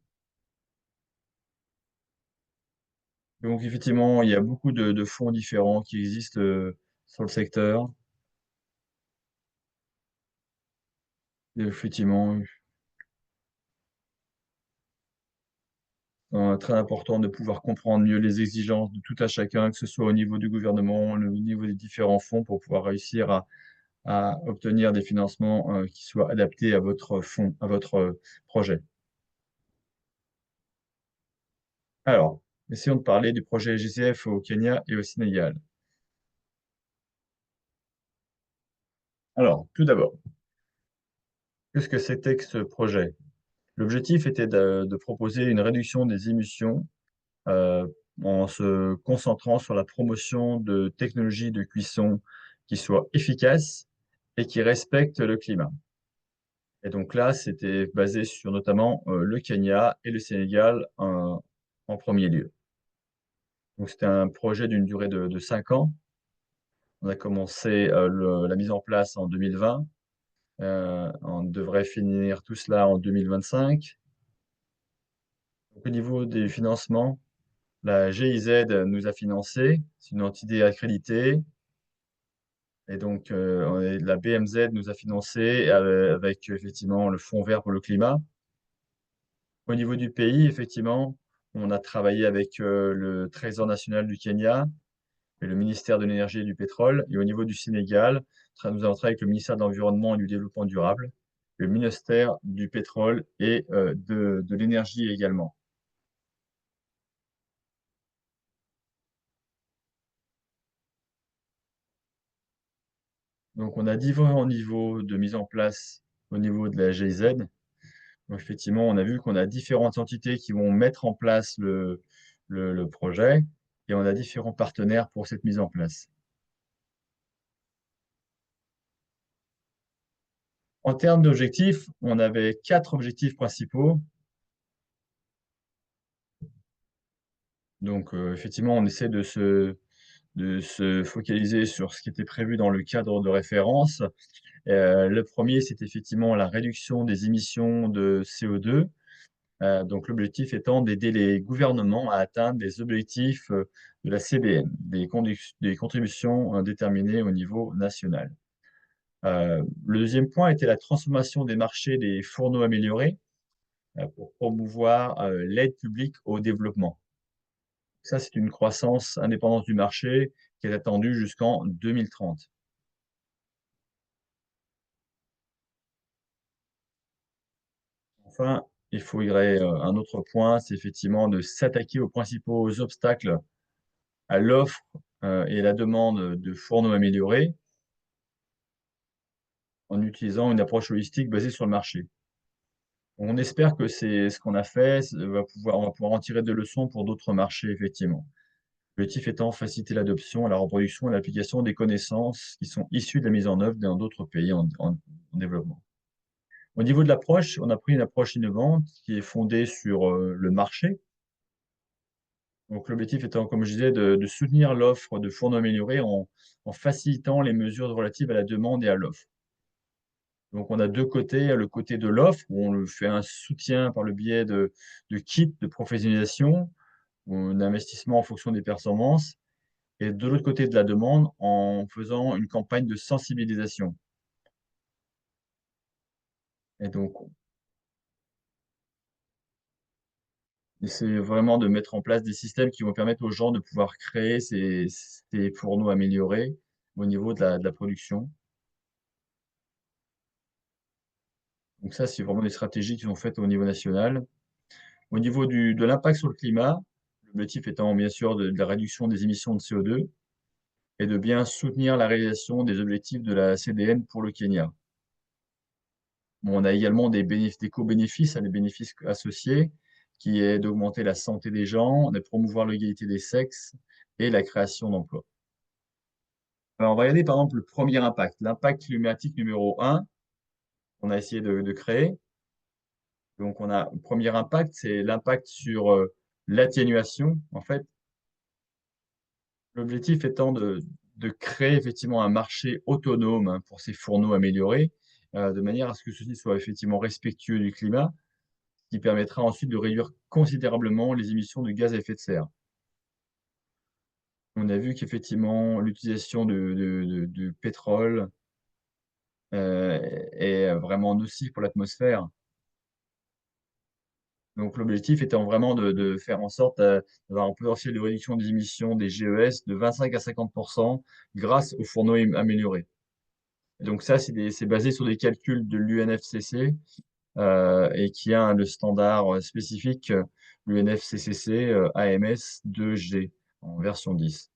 Donc, effectivement, il y a beaucoup de fonds différents qui existent sur le secteur. Et effectivement, très important de pouvoir comprendre mieux les exigences de tout à chacun, que ce soit au niveau du gouvernement, au niveau des différents fonds, pour pouvoir réussir à obtenir des financements qui soient adaptés à votre fonds, à votre projet. Alors, essayons de parler du projet GCF au Kenya et au Sénégal. Alors, tout d'abord, qu'est-ce que c'était que ce projet? L'objectif était de proposer une réduction des émissions euh, en se concentrant sur la promotion de technologies de cuisson qui soient efficaces et qui respectent le climat. Et donc là, c'était basé sur notamment le Kenya et le Sénégal en premier lieu. Donc c'était un projet d'une durée de 5 ans. On a commencé la mise en place en 2020. On devrait finir tout cela en 2025. Donc, au niveau des financements, la GIZ nous a financé, c'est une entité accréditée. Et donc, la BMZ nous a financé avec effectivement le Fonds vert pour le climat. Au niveau du pays, effectivement, on a travaillé avec le Trésor national du Kenya et le ministère de l'énergie et du pétrole. Et au niveau du Sénégal, nous avons travaillé avec le ministère de l'Environnement et du Développement durable, le ministère du pétrole et de l'énergie également. Donc, on a différents niveaux de mise en place au niveau de la GIZ. Donc, effectivement, on a vu qu'on a différentes entités qui vont mettre en place le projet et on a différents partenaires pour cette mise en place. En termes d'objectifs, on avait 4 objectifs principaux. Donc, effectivement, on essaie de se focaliser sur ce qui était prévu dans le cadre de référence. Le premier, c'est effectivement la réduction des émissions de CO2. Donc, l'objectif étant d'aider les gouvernements à atteindre des objectifs de la CBN, des contributions déterminées au niveau national. Le deuxième point était la transformation des marchés des fourneaux améliorés pour promouvoir l'aide publique au développement. Ça, c'est une croissance indépendante du marché qui est attendue jusqu'en 2030. Enfin, il faudrait, un autre point, c'est effectivement de s'attaquer aux principaux obstacles à l'offre, et la demande de fourneaux améliorés en utilisant une approche holistique basée sur le marché. On espère que c'est ce qu'on a fait, on va pouvoir en tirer des leçons pour d'autres marchés, effectivement. L'objectif étant faciliter l'adoption, la reproduction et l'application des connaissances qui sont issues de la mise en œuvre dans d'autres pays en développement. Au niveau de l'approche, on a pris une approche innovante qui est fondée sur, le marché. Donc l'objectif étant, comme je disais, de soutenir l'offre de fourneaux améliorés en facilitant les mesures relatives à la demande et à l'offre. Donc on a 2 côtés, le côté de l'offre où on le fait un soutien par le biais de kits de professionnalisation ou d'investissement en fonction des performances et de l'autre côté de la demande en faisant une campagne de sensibilisation. Et donc c'est vraiment de mettre en place des systèmes qui vont permettre aux gens de pouvoir créer ces fourneaux améliorés au niveau de la production. Donc ça, c'est vraiment des stratégies qui sont faites au niveau national. Au niveau de l'impact sur le climat, l'objectif étant bien sûr de la réduction des émissions de CO2 et de bien soutenir la réalisation des objectifs de la CDN pour le Kenya. Bon, on a également des co-bénéfices, des bénéfices associés, qui est d'augmenter la santé des gens, de promouvoir l'égalité des sexes et la création d'emplois. Alors, on va regarder par exemple le premier impact, l'impact climatique numéro 1 qu'on a essayé de créer. Donc on a le premier impact, c'est l'impact sur, l'atténuation. En fait, l'objectif étant de créer effectivement un marché autonome, hein, pour ces fourneaux améliorés, de manière à ce que ceux-ci soient effectivement respectueux du climat, ce qui permettra ensuite de réduire considérablement les émissions de gaz à effet de serre. On a vu qu'effectivement l'utilisation de pétrole, est vraiment nocif pour l'atmosphère. Donc l'objectif étant vraiment de faire en sorte, d'avoir un potentiel de réduction des émissions des GES de 25 à 50 grâce aux fourneaux améliorés. Et donc ça, c'est basé sur des calculs de l'UNFCCC, et qui a le standard, spécifique, l'UNFCCC, AMS 2G en version 10.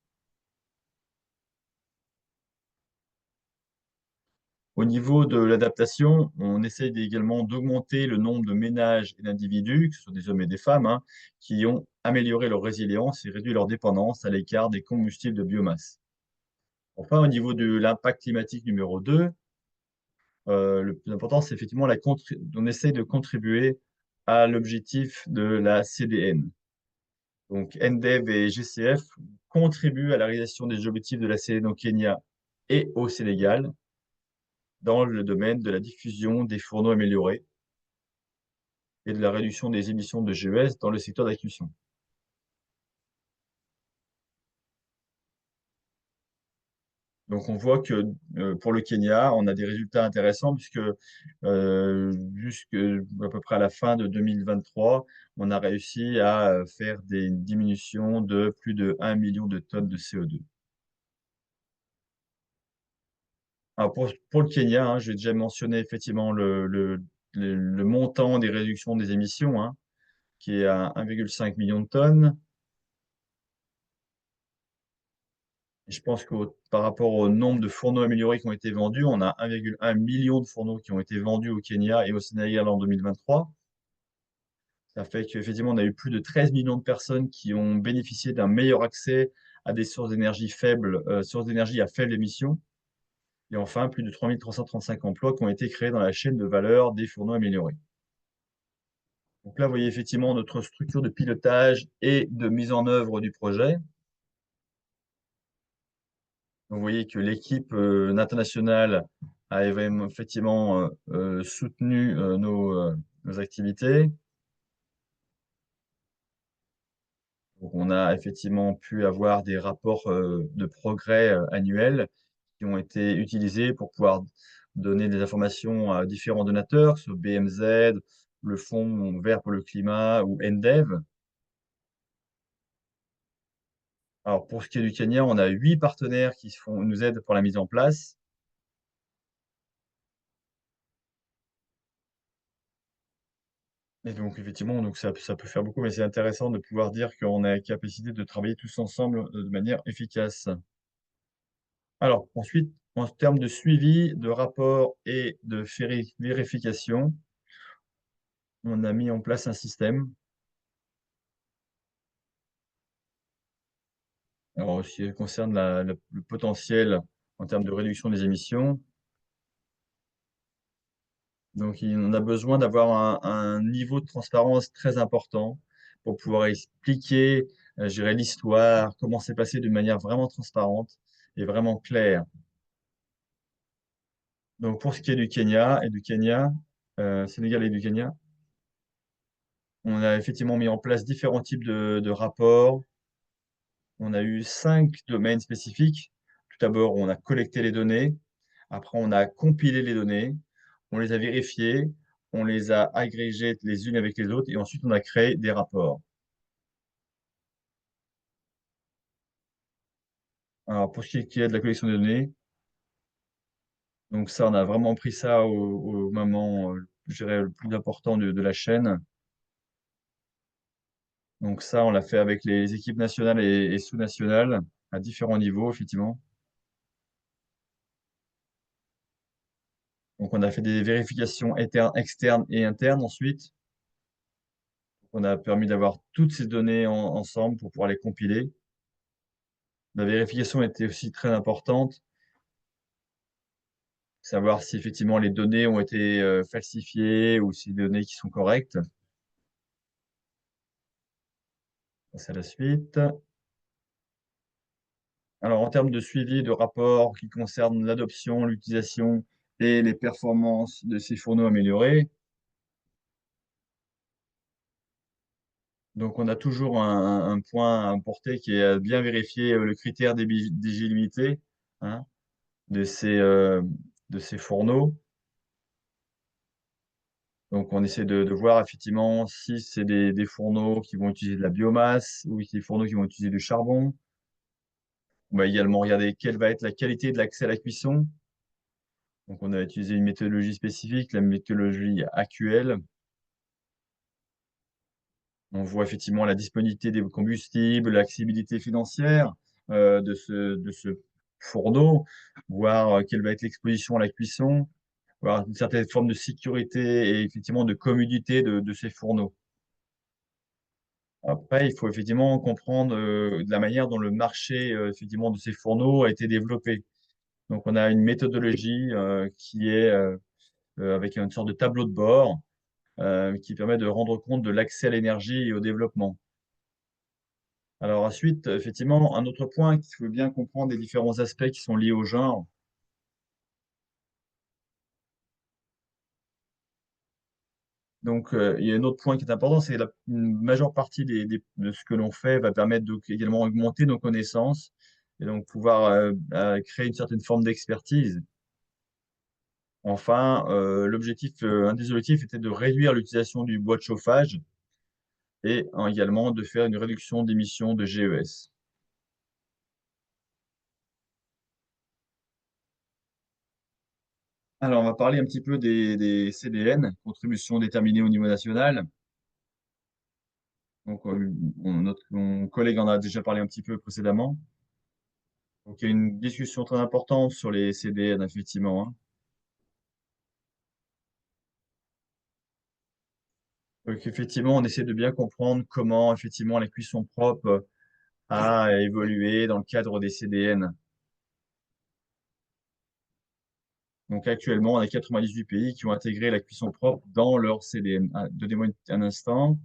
Au niveau de l'adaptation, on essaye également d'augmenter le nombre de ménages et d'individus, que ce soit des hommes et des femmes, hein, qui ont amélioré leur résilience et réduit leur dépendance à l'écart des combustibles de biomasse. Enfin, au niveau de l'impact climatique numéro 2, le plus important, c'est effectivement on essaie de contribuer à l'objectif de la CDN. Donc NDEV et GCF contribuent à la réalisation des objectifs de la CDN au Kenya et au Sénégal dans le domaine de la diffusion des fourneaux améliorés et de la réduction des émissions de GES dans le secteur d'acquisition. Donc on voit que, pour le Kenya, on a des résultats intéressants puisque, jusque à peu près à la fin de 2023, on a réussi à, faire des diminutions de plus de 1 million de tonnes de CO2. Alors pour le Kenya, hein, j'ai déjà mentionné effectivement le montant des réductions des émissions, hein, qui est à 1,5 million de tonnes. Et je pense que par rapport au nombre de fourneaux améliorés qui ont été vendus, on a 1,1 million de fourneaux qui ont été vendus au Kenya et au Sénégal en 2023. Ça fait qu'effectivement, on a eu plus de 13 millions de personnes qui ont bénéficié d'un meilleur accès à des sources d'énergie faibles, sources d'énergie à faible émission. Et enfin, plus de 3 335 emplois qui ont été créés dans la chaîne de valeur des fourneaux améliorés. Donc là, vous voyez effectivement notre structure de pilotage et de mise en œuvre du projet. Vous voyez que l'équipe, internationale a effectivement, soutenu, nos activités. Donc on a effectivement pu avoir des rapports, de progrès, annuels qui ont été utilisés pour pouvoir donner des informations à différents donateurs, que ce soit BMZ, le Fonds vert pour le climat ou NDEV. Alors pour ce qui est du Kenya, on a 8 partenaires qui nous aident pour la mise en place. Et donc effectivement, donc ça peut faire beaucoup, mais c'est intéressant de pouvoir dire qu'on a la capacité de travailler tous ensemble, de manière efficace. Alors ensuite, en termes de suivi, de rapport et de vérification, on a mis en place un système. Alors, ce qui concerne le potentiel en termes de réduction des émissions, donc on a besoin d'avoir un niveau de transparence très important pour pouvoir expliquer, je dirais l'histoire, comment c'est passé d'une manière vraiment transparente et vraiment claire. Donc pour ce qui est du Kenya, Sénégal et du Kenya, on a effectivement mis en place différents types de rapports. On a eu 5 domaines spécifiques. Tout d'abord, on a collecté les données. Après, on a compilé les données. On les a vérifiées. On les a agrégées les unes avec les autres. Et ensuite, on a créé des rapports. Alors, pour ce qui est de la collection de données, donc ça, on a vraiment pris ça au moment, je dirais, le plus important de la chaîne. Donc ça, on l'a fait avec les équipes nationales et sous-nationales à différents niveaux, effectivement. Donc on a fait des vérifications externes et internes ensuite. On a permis d'avoir toutes ces données ensemble pour pouvoir les compiler. La vérification était aussi très importante, savoir si effectivement les données ont été falsifiées ou si les données qui sont correctes. C'est la suite. Alors, en termes de suivi de rapports qui concernent l'adoption, l'utilisation et les performances de ces fourneaux améliorés, donc on a toujours un point à importer qui est à bien vérifier le critère d'éligibilité, hein, de ces fourneaux. Donc on essaie de voir effectivement si c'est des fourneaux qui vont utiliser de la biomasse ou des fourneaux qui vont utiliser du charbon. On va également regarder quelle va être la qualité de l'accès à la cuisson. Donc on a utilisé une méthodologie spécifique, la méthodologie AQL. On voit effectivement la disponibilité des combustibles, l'accessibilité financière de ce fourneau, voir quelle va être l'exposition à la cuisson, voir une certaine forme de sécurité et effectivement de commodité de ces fourneaux. Après, il faut effectivement comprendre de la manière dont le marché effectivement de ces fourneaux a été développé. Donc, on a une méthodologie qui est avec une sorte de tableau de bord qui permet de rendre compte de l'accès à l'énergie et au développement. Alors ensuite, effectivement, un autre point qu'il faut bien comprendre des différents aspects qui sont liés au genre. Donc, il y a un autre point qui est important, c'est une majeure partie de ce que l'on fait va permettre donc également augmenter nos connaissances et donc pouvoir créer une certaine forme d'expertise. Enfin, un des objectifs était de réduire l'utilisation du bois de chauffage et également de faire une réduction d'émissions de GES. Alors, on va parler un petit peu des CDN, contributions déterminées au niveau national. Donc, mon collègue en a déjà parlé un petit peu précédemment. Donc, il y a une discussion très importante sur les CDN, effectivement, hein. Donc, effectivement, on essaie de bien comprendre comment, effectivement, la cuisson propre a évolué dans le cadre des CDN. Donc, actuellement, on a 98 pays qui ont intégré la cuisson propre dans leur CDN. Ah, donnez-moi un instant.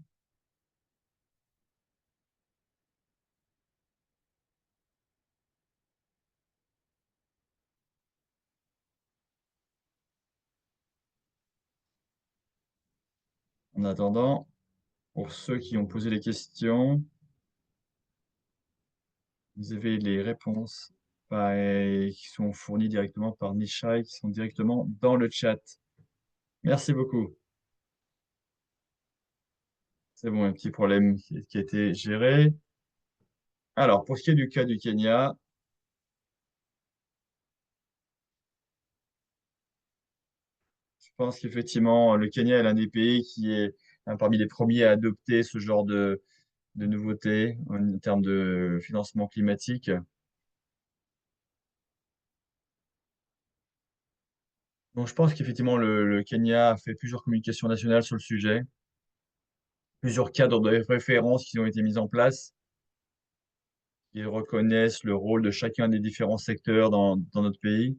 En attendant, pour ceux qui ont posé les questions, vous avez les réponses qui sont fournies directement par Nishai, qui sont directement dans le chat. Merci beaucoup. C'est bon, un petit problème qui a été géré. Alors, pour ce qui est du cas du Kenya, je pense qu'effectivement, le Kenya est l'un des pays qui est parmi les premiers à adopter ce genre de nouveautés en termes de financement climatique. Donc je pense qu'effectivement, le Kenya a fait plusieurs communications nationales sur le sujet, plusieurs cadres de référence qui ont été mis en place, qui reconnaissent le rôle de chacun des différents secteurs dans notre pays,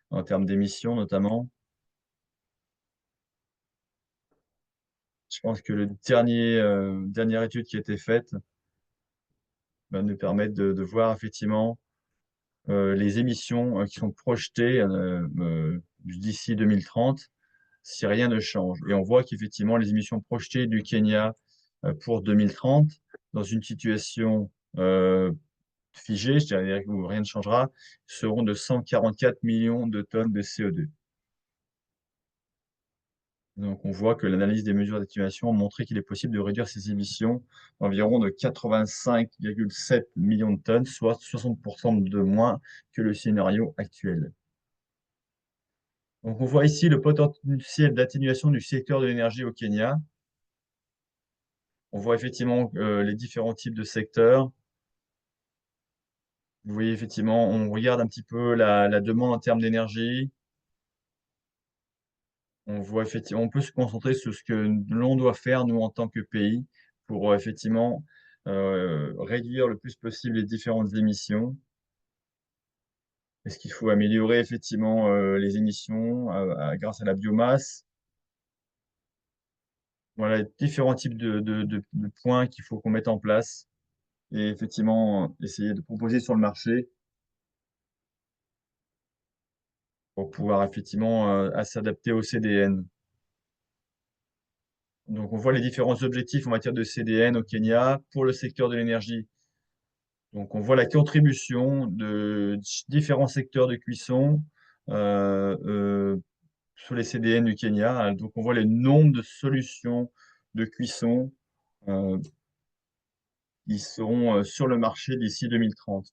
en termes d'émissions notamment. Je pense que le dernière étude qui a été faite va nous permettre de voir effectivement les émissions qui sont projetées d'ici 2030 si rien ne change. Et on voit qu'effectivement, les émissions projetées du Kenya pour 2030, dans une situation figée, je dirais, où rien ne changera, seront de 144 millions de tonnes de CO2. Donc, on voit que l'analyse des mesures d'atténuation a montré qu'il est possible de réduire ces émissions d'environ de 85,7 millions de tonnes, soit 60% de moins que le scénario actuel. Donc, on voit ici le potentiel d'atténuation du secteur de l'énergie au Kenya. On voit effectivement les différents types de secteurs. Vous voyez effectivement, on regarde un petit peu la demande en termes d'énergie. On voit effectivement, on peut se concentrer sur ce que l'on doit faire, nous, en tant que pays, pour effectivement réduire le plus possible les différentes émissions. Est-ce qu'il faut améliorer effectivement les émissions grâce à la biomasse? Voilà, différents types de points qu'il faut qu'on mette en place et effectivement essayer de proposer sur le marché pour pouvoir effectivement s'adapter au CDN. Donc, on voit les différents objectifs en matière de CDN au Kenya pour le secteur de l'énergie. Donc, on voit la contribution de différents secteurs de cuisson sur les CDN du Kenya. Donc, on voit le nombre de solutions de cuisson euh, qui seront sur le marché d'ici 2030.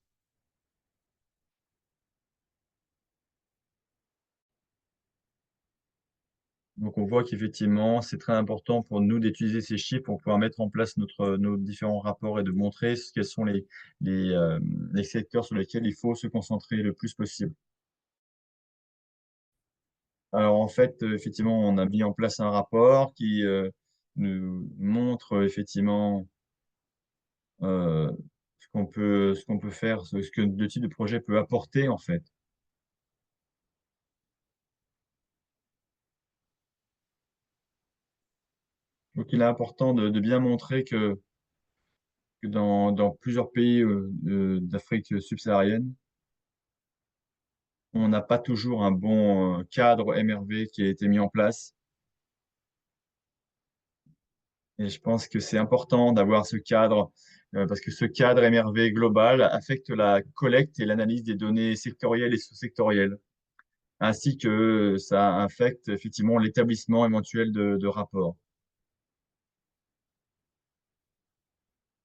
Donc, on voit qu'effectivement, c'est très important pour nous d'utiliser ces chiffres pour pouvoir mettre en place nos différents rapports et de montrer quels sont les secteurs sur lesquels il faut se concentrer le plus possible. Alors, en fait, effectivement, on a mis en place un rapport qui nous montre effectivement euh, ce qu'on peut faire, ce que le type de projet peut apporter, en fait. Donc, il est important de bien montrer que dans plusieurs pays d'Afrique subsaharienne, on n'a pas toujours un bon cadre MRV qui a été mis en place. Et je pense que c'est important d'avoir ce cadre, parce que ce cadre MRV global affecte la collecte et l'analyse des données sectorielles et sous-sectorielles, ainsi que ça affecte effectivement l'établissement éventuel de rapports.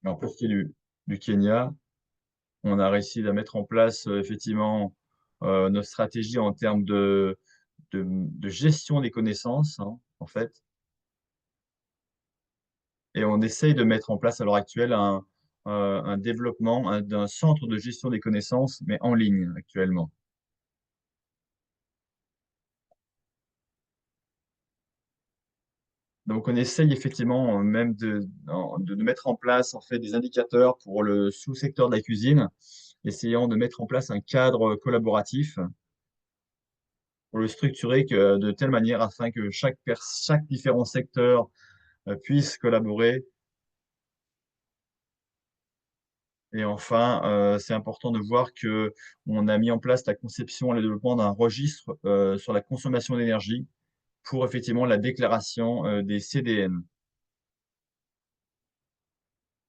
Alors, pour ce qui est du Kenya, on a réussi à mettre en place effectivement nos stratégies en termes de gestion des connaissances, hein, en fait. Et on essaye de mettre en place à l'heure actuelle un développement d'un centre de gestion des connaissances, mais en ligne actuellement. Donc on essaye effectivement même de mettre en place en fait des indicateurs pour le sous-secteur de la cuisine, essayant de mettre en place un cadre collaboratif pour le structurer de telle manière afin que chaque différent secteur puisse collaborer. Et enfin, c'est important de voir que on a mis en place la conception et le développement d'un registre sur la consommation d'énergie pour effectivement la déclaration des CDN.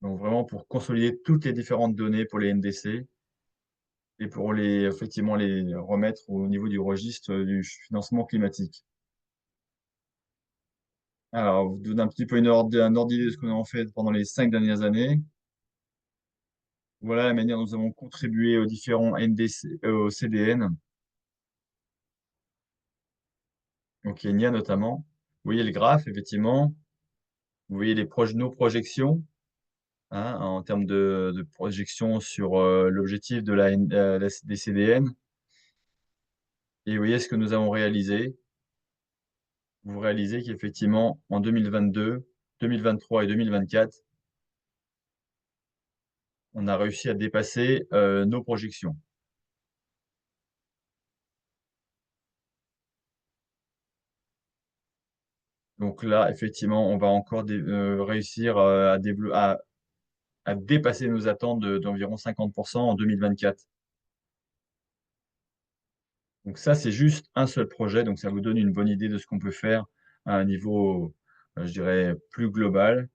Donc vraiment pour consolider toutes les différentes données pour les NDC et pour effectivement les remettre au niveau du registre du financement climatique. Alors, vous donne un petit peu un ordre d'idée de ce qu'on a fait pendant les 5 dernières années. Voilà la manière dont nous avons contribué aux différents NDC, aux CDN, au Kenya notamment. Vous voyez le graphe, effectivement. Vous voyez nos projections, hein, en termes de projection sur l'objectif des CDN. Et vous voyez ce que nous avons réalisé. Vous réalisez qu'effectivement, en 2022, 2023 et 2024, on a réussi à dépasser nos projections. Donc là, effectivement, on va encore réussir à dépasser nos attentes d'environ 50% en 2024. Donc ça, c'est juste un seul projet, donc ça vous donne une bonne idée de ce qu'on peut faire à un niveau, je dirais, plus global.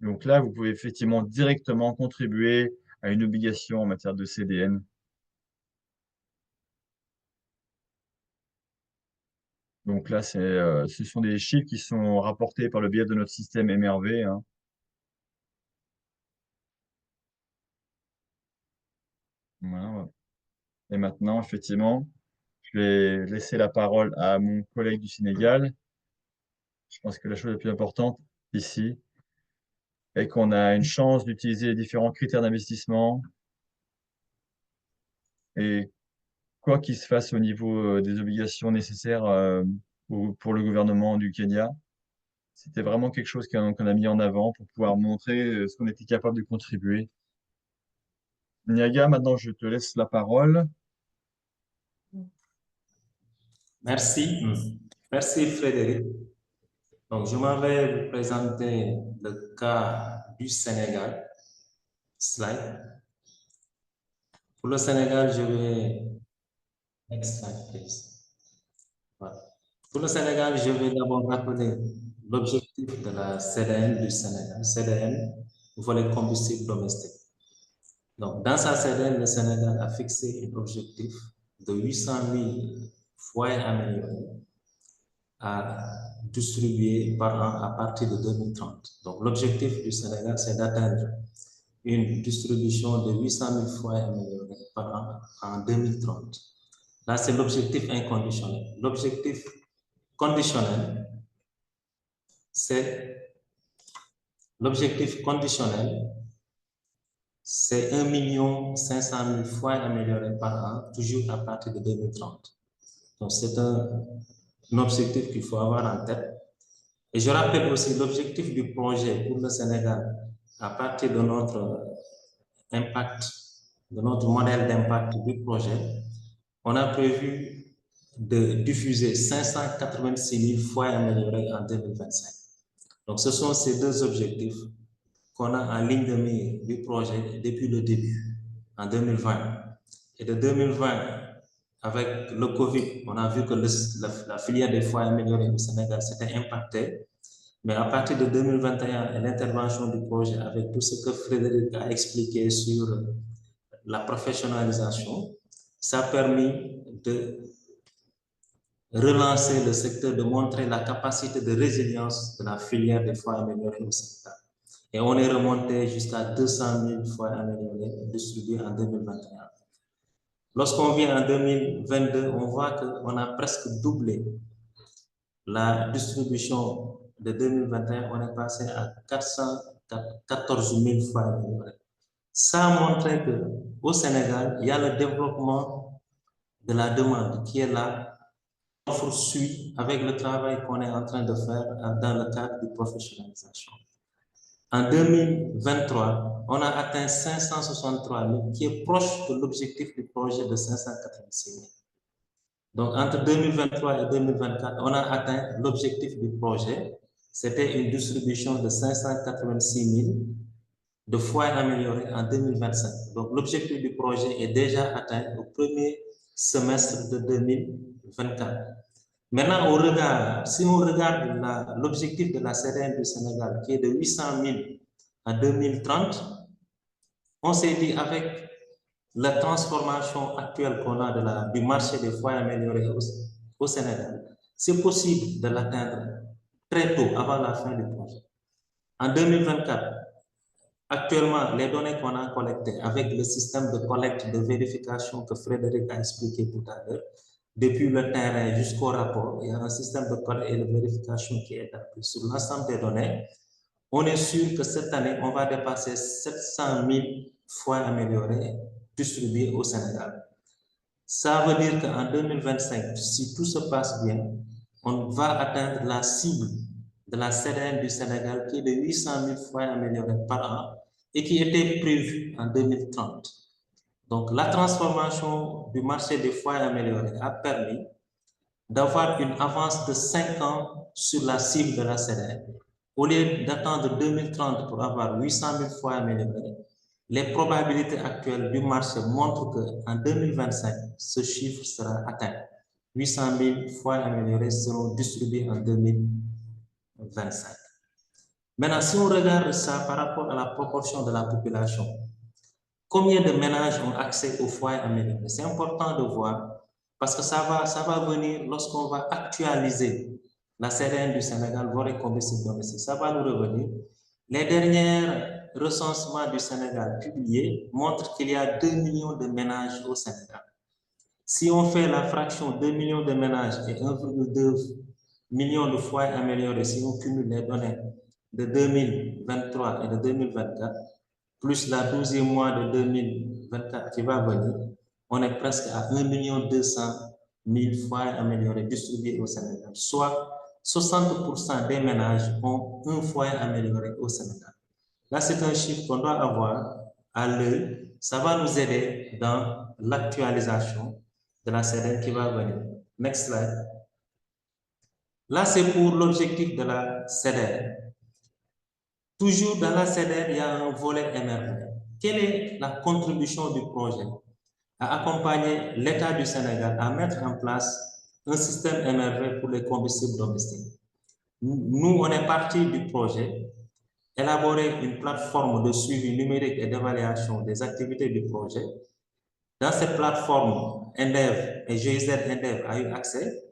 Donc là, vous pouvez effectivement directement contribuer à une obligation en matière de CDN. Donc là, ce sont des chiffres qui sont rapportés par le biais de notre système MRV, hein. Voilà. Et maintenant, effectivement, je vais laisser la parole à mon collègue du Sénégal. Je pense que la chose la plus importante ici est qu'on a une chance d'utiliser les différents critères d'investissement et quoi qu'il se fasse au niveau des obligations nécessaires pour le gouvernement du Kenya, c'était vraiment quelque chose qu'on a mis en avant pour pouvoir montrer ce qu'on était capable de contribuer. Niaga, maintenant je te laisse la parole. Merci. Merci Frédéric. Donc, je m'en vais vous présenter le cas du Sénégal. Slide. Pour le Sénégal, je vais... Next slide, please. Voilà. Pour le Sénégal, je vais d'abord rappeler l'objectif de la CDN du Sénégal. CDN, volet combustible domestique. Donc, dans sa CDN, le Sénégal a fixé un objectif de 800 000 foyers améliorés à distribuer par an à partir de 2030. Donc, l'objectif du Sénégal, c'est d'atteindre une distribution de 800 000 foyers améliorés par an en 2030. Là, c'est l'objectif inconditionnel. L'objectif conditionnel, c'est 1 500 000 foyers améliorés par an, toujours à partir de 2030. Donc, c'est un objectif qu'il faut avoir en tête. Et je rappelle aussi l'objectif du projet pour le Sénégal à partir de notre impact, de notre modèle d'impact du projet. On a prévu de diffuser 586 000 foyers améliorés en 2025. Donc, ce sont ces deux objectifs qu'on a en ligne de mire du projet depuis le début, en 2020. Et de 2020, avec le Covid, on a vu que la filière des foyers améliorés au Sénégal s'était impactée. Mais à partir de 2021 et l'intervention du projet, avec tout ce que Frédéric a expliqué sur la professionnalisation, ça a permis de relancer le secteur, de montrer la capacité de résilience de la filière des foyers améliorés au Sénégal. Et on est remonté jusqu'à 200 000 foyers améliorés distribués en 2021. Lorsqu'on vient en 2022, on voit qu'on a presque doublé la distribution de 2021. On est passé à 414 000 foyers améliorés. Ça a montré qu'au Sénégal, il y a le développement de la demande qui est là. L'offre suit avec le travail qu'on est en train de faire dans le cadre de professionnalisation. En 2023, on a atteint 563 000, qui est proche de l'objectif du projet de 586 000. Donc, entre 2023 et 2024, on a atteint l'objectif du projet. C'était une distribution de 586 000 de foyers améliorés en 2025. Donc, l'objectif du projet est déjà atteint au premier semestre de 2024. Maintenant, si on regarde l'objectif de la CDN du Sénégal, qui est de 800 000 en 2030, on s'est dit avec la transformation actuelle qu'on a du marché des foyers améliorés au Sénégal, c'est possible de l'atteindre très tôt, avant la fin du projet. En 2024, actuellement, les données qu'on a collectées avec le système de collecte de vérification que Frédéric a expliqué tout à l'heure, depuis le terrain jusqu'au rapport. Il y a un système de collecte et de vérification qui est établi sur l'ensemble des données. On est sûr que cette année, on va dépasser 700 000 foyers améliorés distribués au Sénégal. Ça veut dire qu'en 2025, si tout se passe bien, on va atteindre la cible de la CDN du Sénégal qui est de 800 000 foyers améliorés par an et qui était prévue en 2030. Donc, la transformation du marché des foyers améliorés a permis d'avoir une avance de 5 ans sur la cible de la CDN. Au lieu d'attendre 2030 pour avoir 800 000 foyers améliorés, les probabilités actuelles du marché montrent qu'en 2025, ce chiffre sera atteint. 800 000 foyers améliorés seront distribués en 2025. Maintenant, si on regarde ça par rapport à la proportion de la population, combien de ménages ont accès aux foyers améliorés? C'est important de voir parce que ça va venir lorsqu'on va actualiser la CDN du Sénégal, voire les combustibles domestiques. Ça va nous revenir. Les derniers recensements du Sénégal publiés montrent qu'il y a 2 millions de ménages au Sénégal. Si on fait la fraction 2 millions de ménages et 1,2 million de foyers améliorés, si on cumule les données de 2023 et de 2024, plus la 12e mois de 2024 qui va venir, on est presque à 1 200 000 foyers améliorés distribués au Sénégal, soit 60% des ménages ont un foyer amélioré au Sénégal. Là, c'est un chiffre qu'on doit avoir à l'œil. Ça va nous aider dans l'actualisation de la CDN qui va venir. Next slide. Là, c'est pour l'objectif de la CDN. Toujours dans la CDN, il y a un volet MRV. Quelle est la contribution du projet à accompagner l'État du Sénégal à mettre en place un système MRV pour les combustibles domestiques? Nous, on est parti du projet, élaborer une plateforme de suivi numérique et d'évaluation des activités du projet. Dans cette plateforme, ENDEV et GIZ ENDEV a eu accès.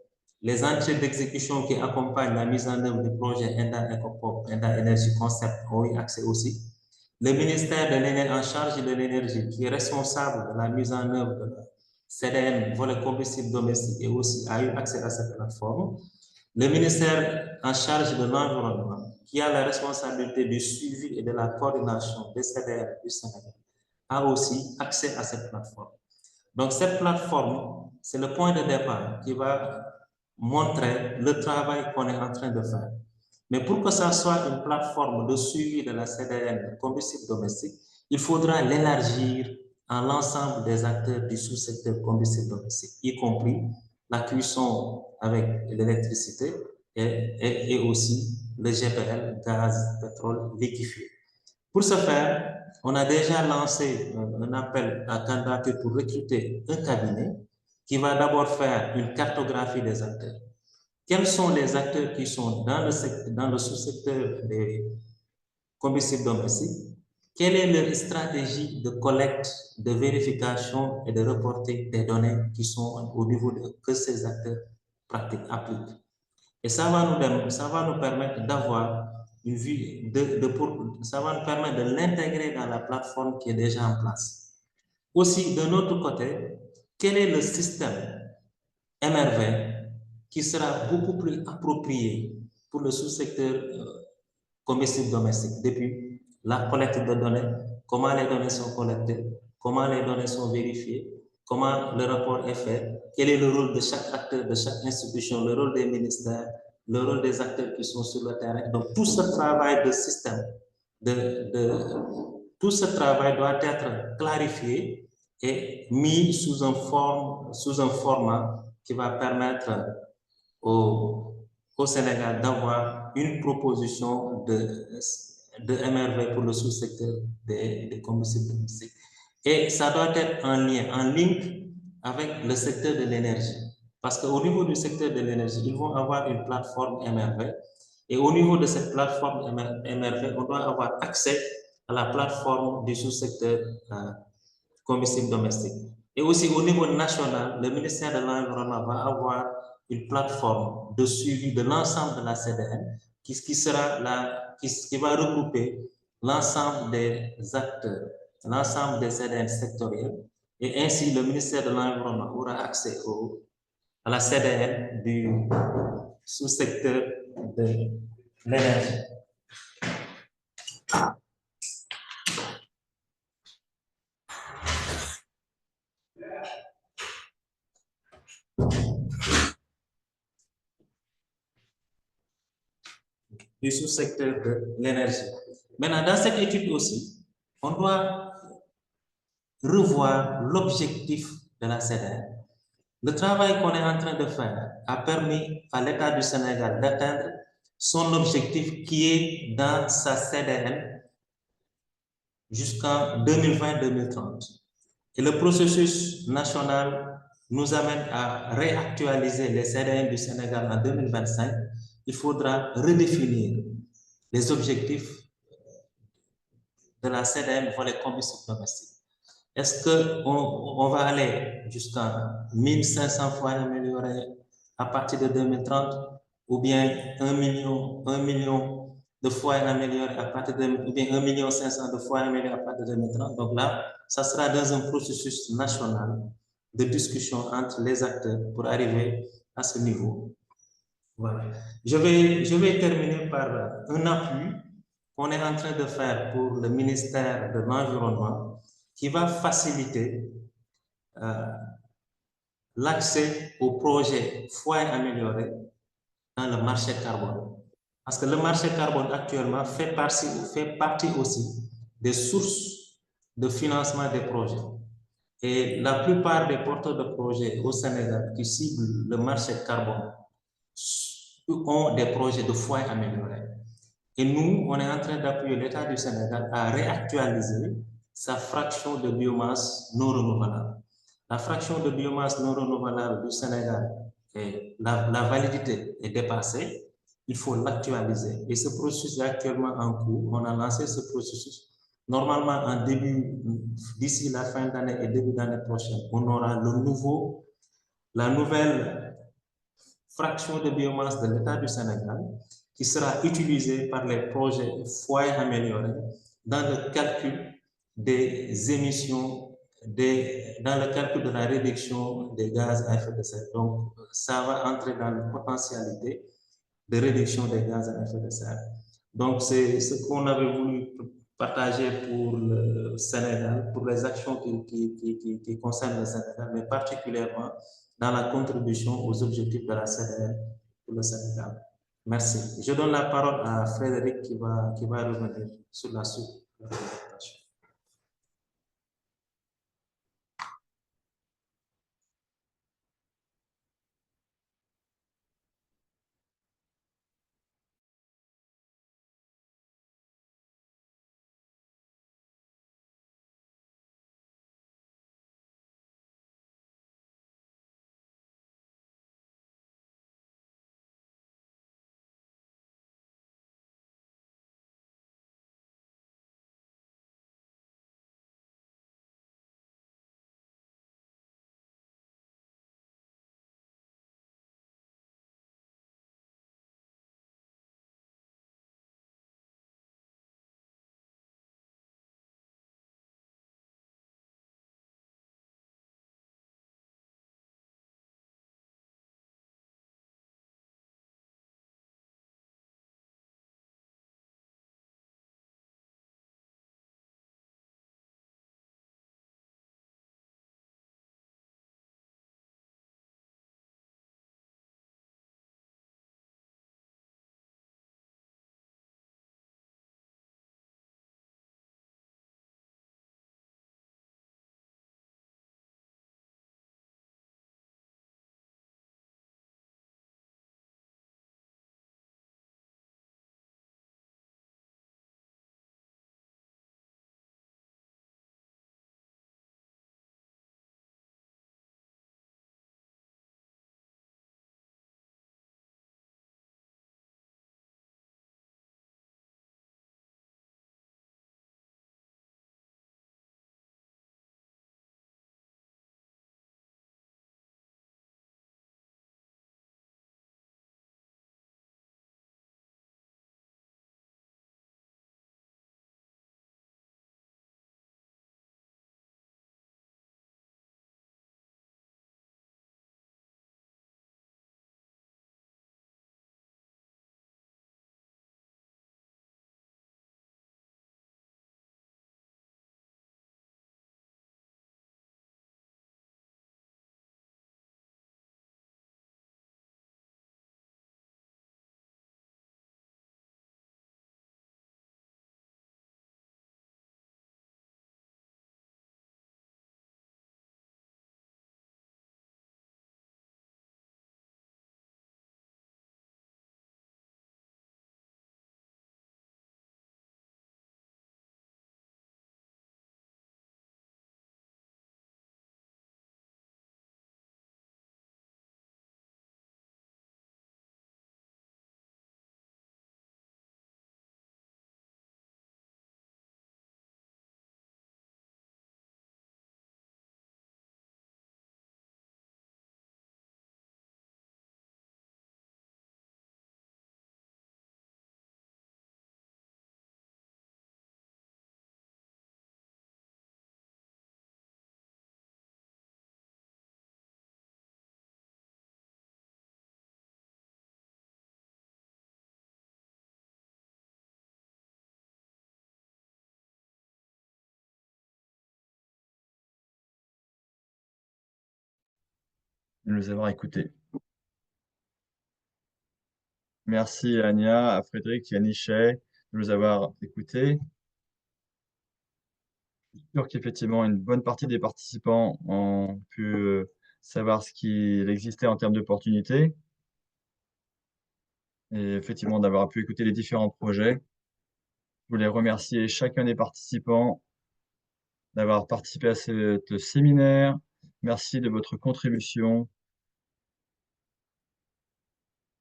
Les entiers d'exécution qui accompagnent la mise en œuvre du projet ENDA EcoPop, ENDA Energy Concept ont eu accès aussi. Le ministère de l'Énergie en charge de l'énergie, qui est responsable de la mise en œuvre de la CDN, volet combustible domestique, et aussi a eu accès à cette plateforme. Le ministère en charge de l'environnement, qui a la responsabilité du suivi et de la coordination des CDN du Sénégal, a aussi accès à cette plateforme. Donc, cette plateforme, c'est le point de départ qui va montrer le travail qu'on est en train de faire. Mais pour que ça soit une plateforme de suivi de la CDN combustible domestique, il faudra l'élargir à l'ensemble des acteurs du sous-secteur combustible domestique, y compris la cuisson avec l'électricité et aussi le GPL, gaz, pétrole liquéfié. Pour ce faire, on a déjà lancé un appel à candidature pour recruter un cabinet qui va d'abord faire une cartographie des acteurs. Quels sont les acteurs qui sont dans le sous-secteur des combustibles domestiques? Quelle est leur stratégie de collecte, de vérification et de reporting des données qui sont au niveau que ces acteurs appliquent? Et ça va nous permettre d'avoir une vue, ça va nous permettre de l'intégrer dans la plateforme qui est déjà en place. Aussi, de notre côté, quel est le système MRV qui sera beaucoup plus approprié pour le sous-secteur combustible domestique, depuis la collecte de données, comment les données sont collectées, comment les données sont vérifiées, comment le rapport est fait, quel est le rôle de chaque acteur, de chaque institution, le rôle des ministères, le rôle des acteurs qui sont sur le terrain. Donc, tout ce travail de système, tout ce travail doit être clarifié et mis sous un format qui va permettre au Sénégal d'avoir une proposition de MRV pour le sous-secteur des combustibles domestiques. Et ça doit être en link avec le secteur de l'énergie. Parce qu'au niveau du secteur de l'énergie, ils vont avoir une plateforme MRV. Et au niveau de cette plateforme MRV, on doit avoir accès à la plateforme du sous-secteur combustible domestique. Et aussi au niveau national, le ministère de l'Environnement va avoir une plateforme de suivi de l'ensemble de la CDN qui va regrouper l'ensemble des acteurs, l'ensemble des CDN sectoriels. Et ainsi, le ministère de l'Environnement aura accès à la CDN du sous-secteur de l'énergie. Du sous-secteur de l'énergie. Maintenant, dans cette étude aussi, on doit revoir l'objectif de la CDN. Le travail qu'on est en train de faire a permis à l'État du Sénégal d'atteindre son objectif qui est dans sa CDN jusqu'en 2020-2030. Et le processus national nous amène à réactualiser les CDN du Sénégal en 2025. Il faudra redéfinir les objectifs de la CDN pour les combustibles domestiques. Est-ce qu'on va aller jusqu'à 1500 fois améliorés à partir de 2030 ou bien 1 million de fois améliorés à partir de, ou bien 1,5 million de fois améliorés à partir de 2030? Donc là, ça sera dans un processus national de discussion entre les acteurs pour arriver à ce niveau. Voilà. Je vais terminer par un appui qu'on est en train de faire pour le ministère de l'Environnement qui va faciliter l'accès au projet foyer amélioré dans le marché carbone. Parce que le marché carbone actuellement fait partie aussi des sources de financement des projets. Et la plupart des porteurs de projets au Sénégal qui ciblent le marché carbone ont des projets de foyer améliorés. Et nous, on est en train d'appuyer l'État du Sénégal à réactualiser sa fraction de biomasse non renouvelable. La fraction de biomasse non renouvelable du Sénégal, la validité est dépassée, il faut l'actualiser. Et ce processus est actuellement en cours. On a lancé ce processus. Normalement, d'ici la fin d'année et début d'année prochaine, on aura la nouvelle fraction de biomasse de l'État du Sénégal qui sera utilisée par les projets foyers améliorés dans le calcul des émissions, dans le calcul de la réduction des gaz à effet de serre. Donc, ça va entrer dans la potentialité de réduction des gaz à effet de serre. Donc, c'est ce qu'on avait voulu partager pour le Sénégal, pour les actions qui concernent le Sénégal, mais particulièrement dans la contribution aux objectifs de la CDN pour le Sénégal. Merci. Je donne la parole à Frédéric qui va revenir sur la suite de la présentation. de nous avoir écoutés. Merci à Ania, à Frédéric et à Nichet de nous avoir écoutés. Je suis sûr qu'effectivement, une bonne partie des participants ont pu savoir ce qu'il existait en termes d'opportunités et effectivement d'avoir pu écouter les différents projets. Je voulais remercier chacun des participants d'avoir participé à ce séminaire. Merci de votre contribution.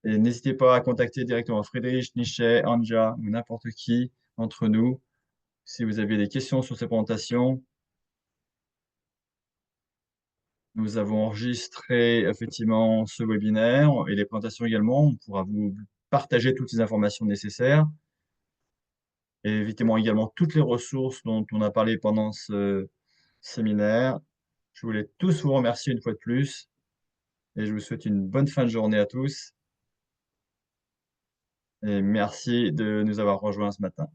Et n'hésitez pas à contacter directement Frédéric, Nichet, Anja ou n'importe qui d'entre nous si vous avez des questions sur ces présentations. Nous avons enregistré effectivement ce webinaire et les présentations également. On pourra vous partager toutes les informations nécessaires. Et évidemment également toutes les ressources dont on a parlé pendant ce séminaire. Je voulais tous vous remercier une fois de plus et je vous souhaite une bonne fin de journée à tous. Et merci de nous avoir rejoints ce matin.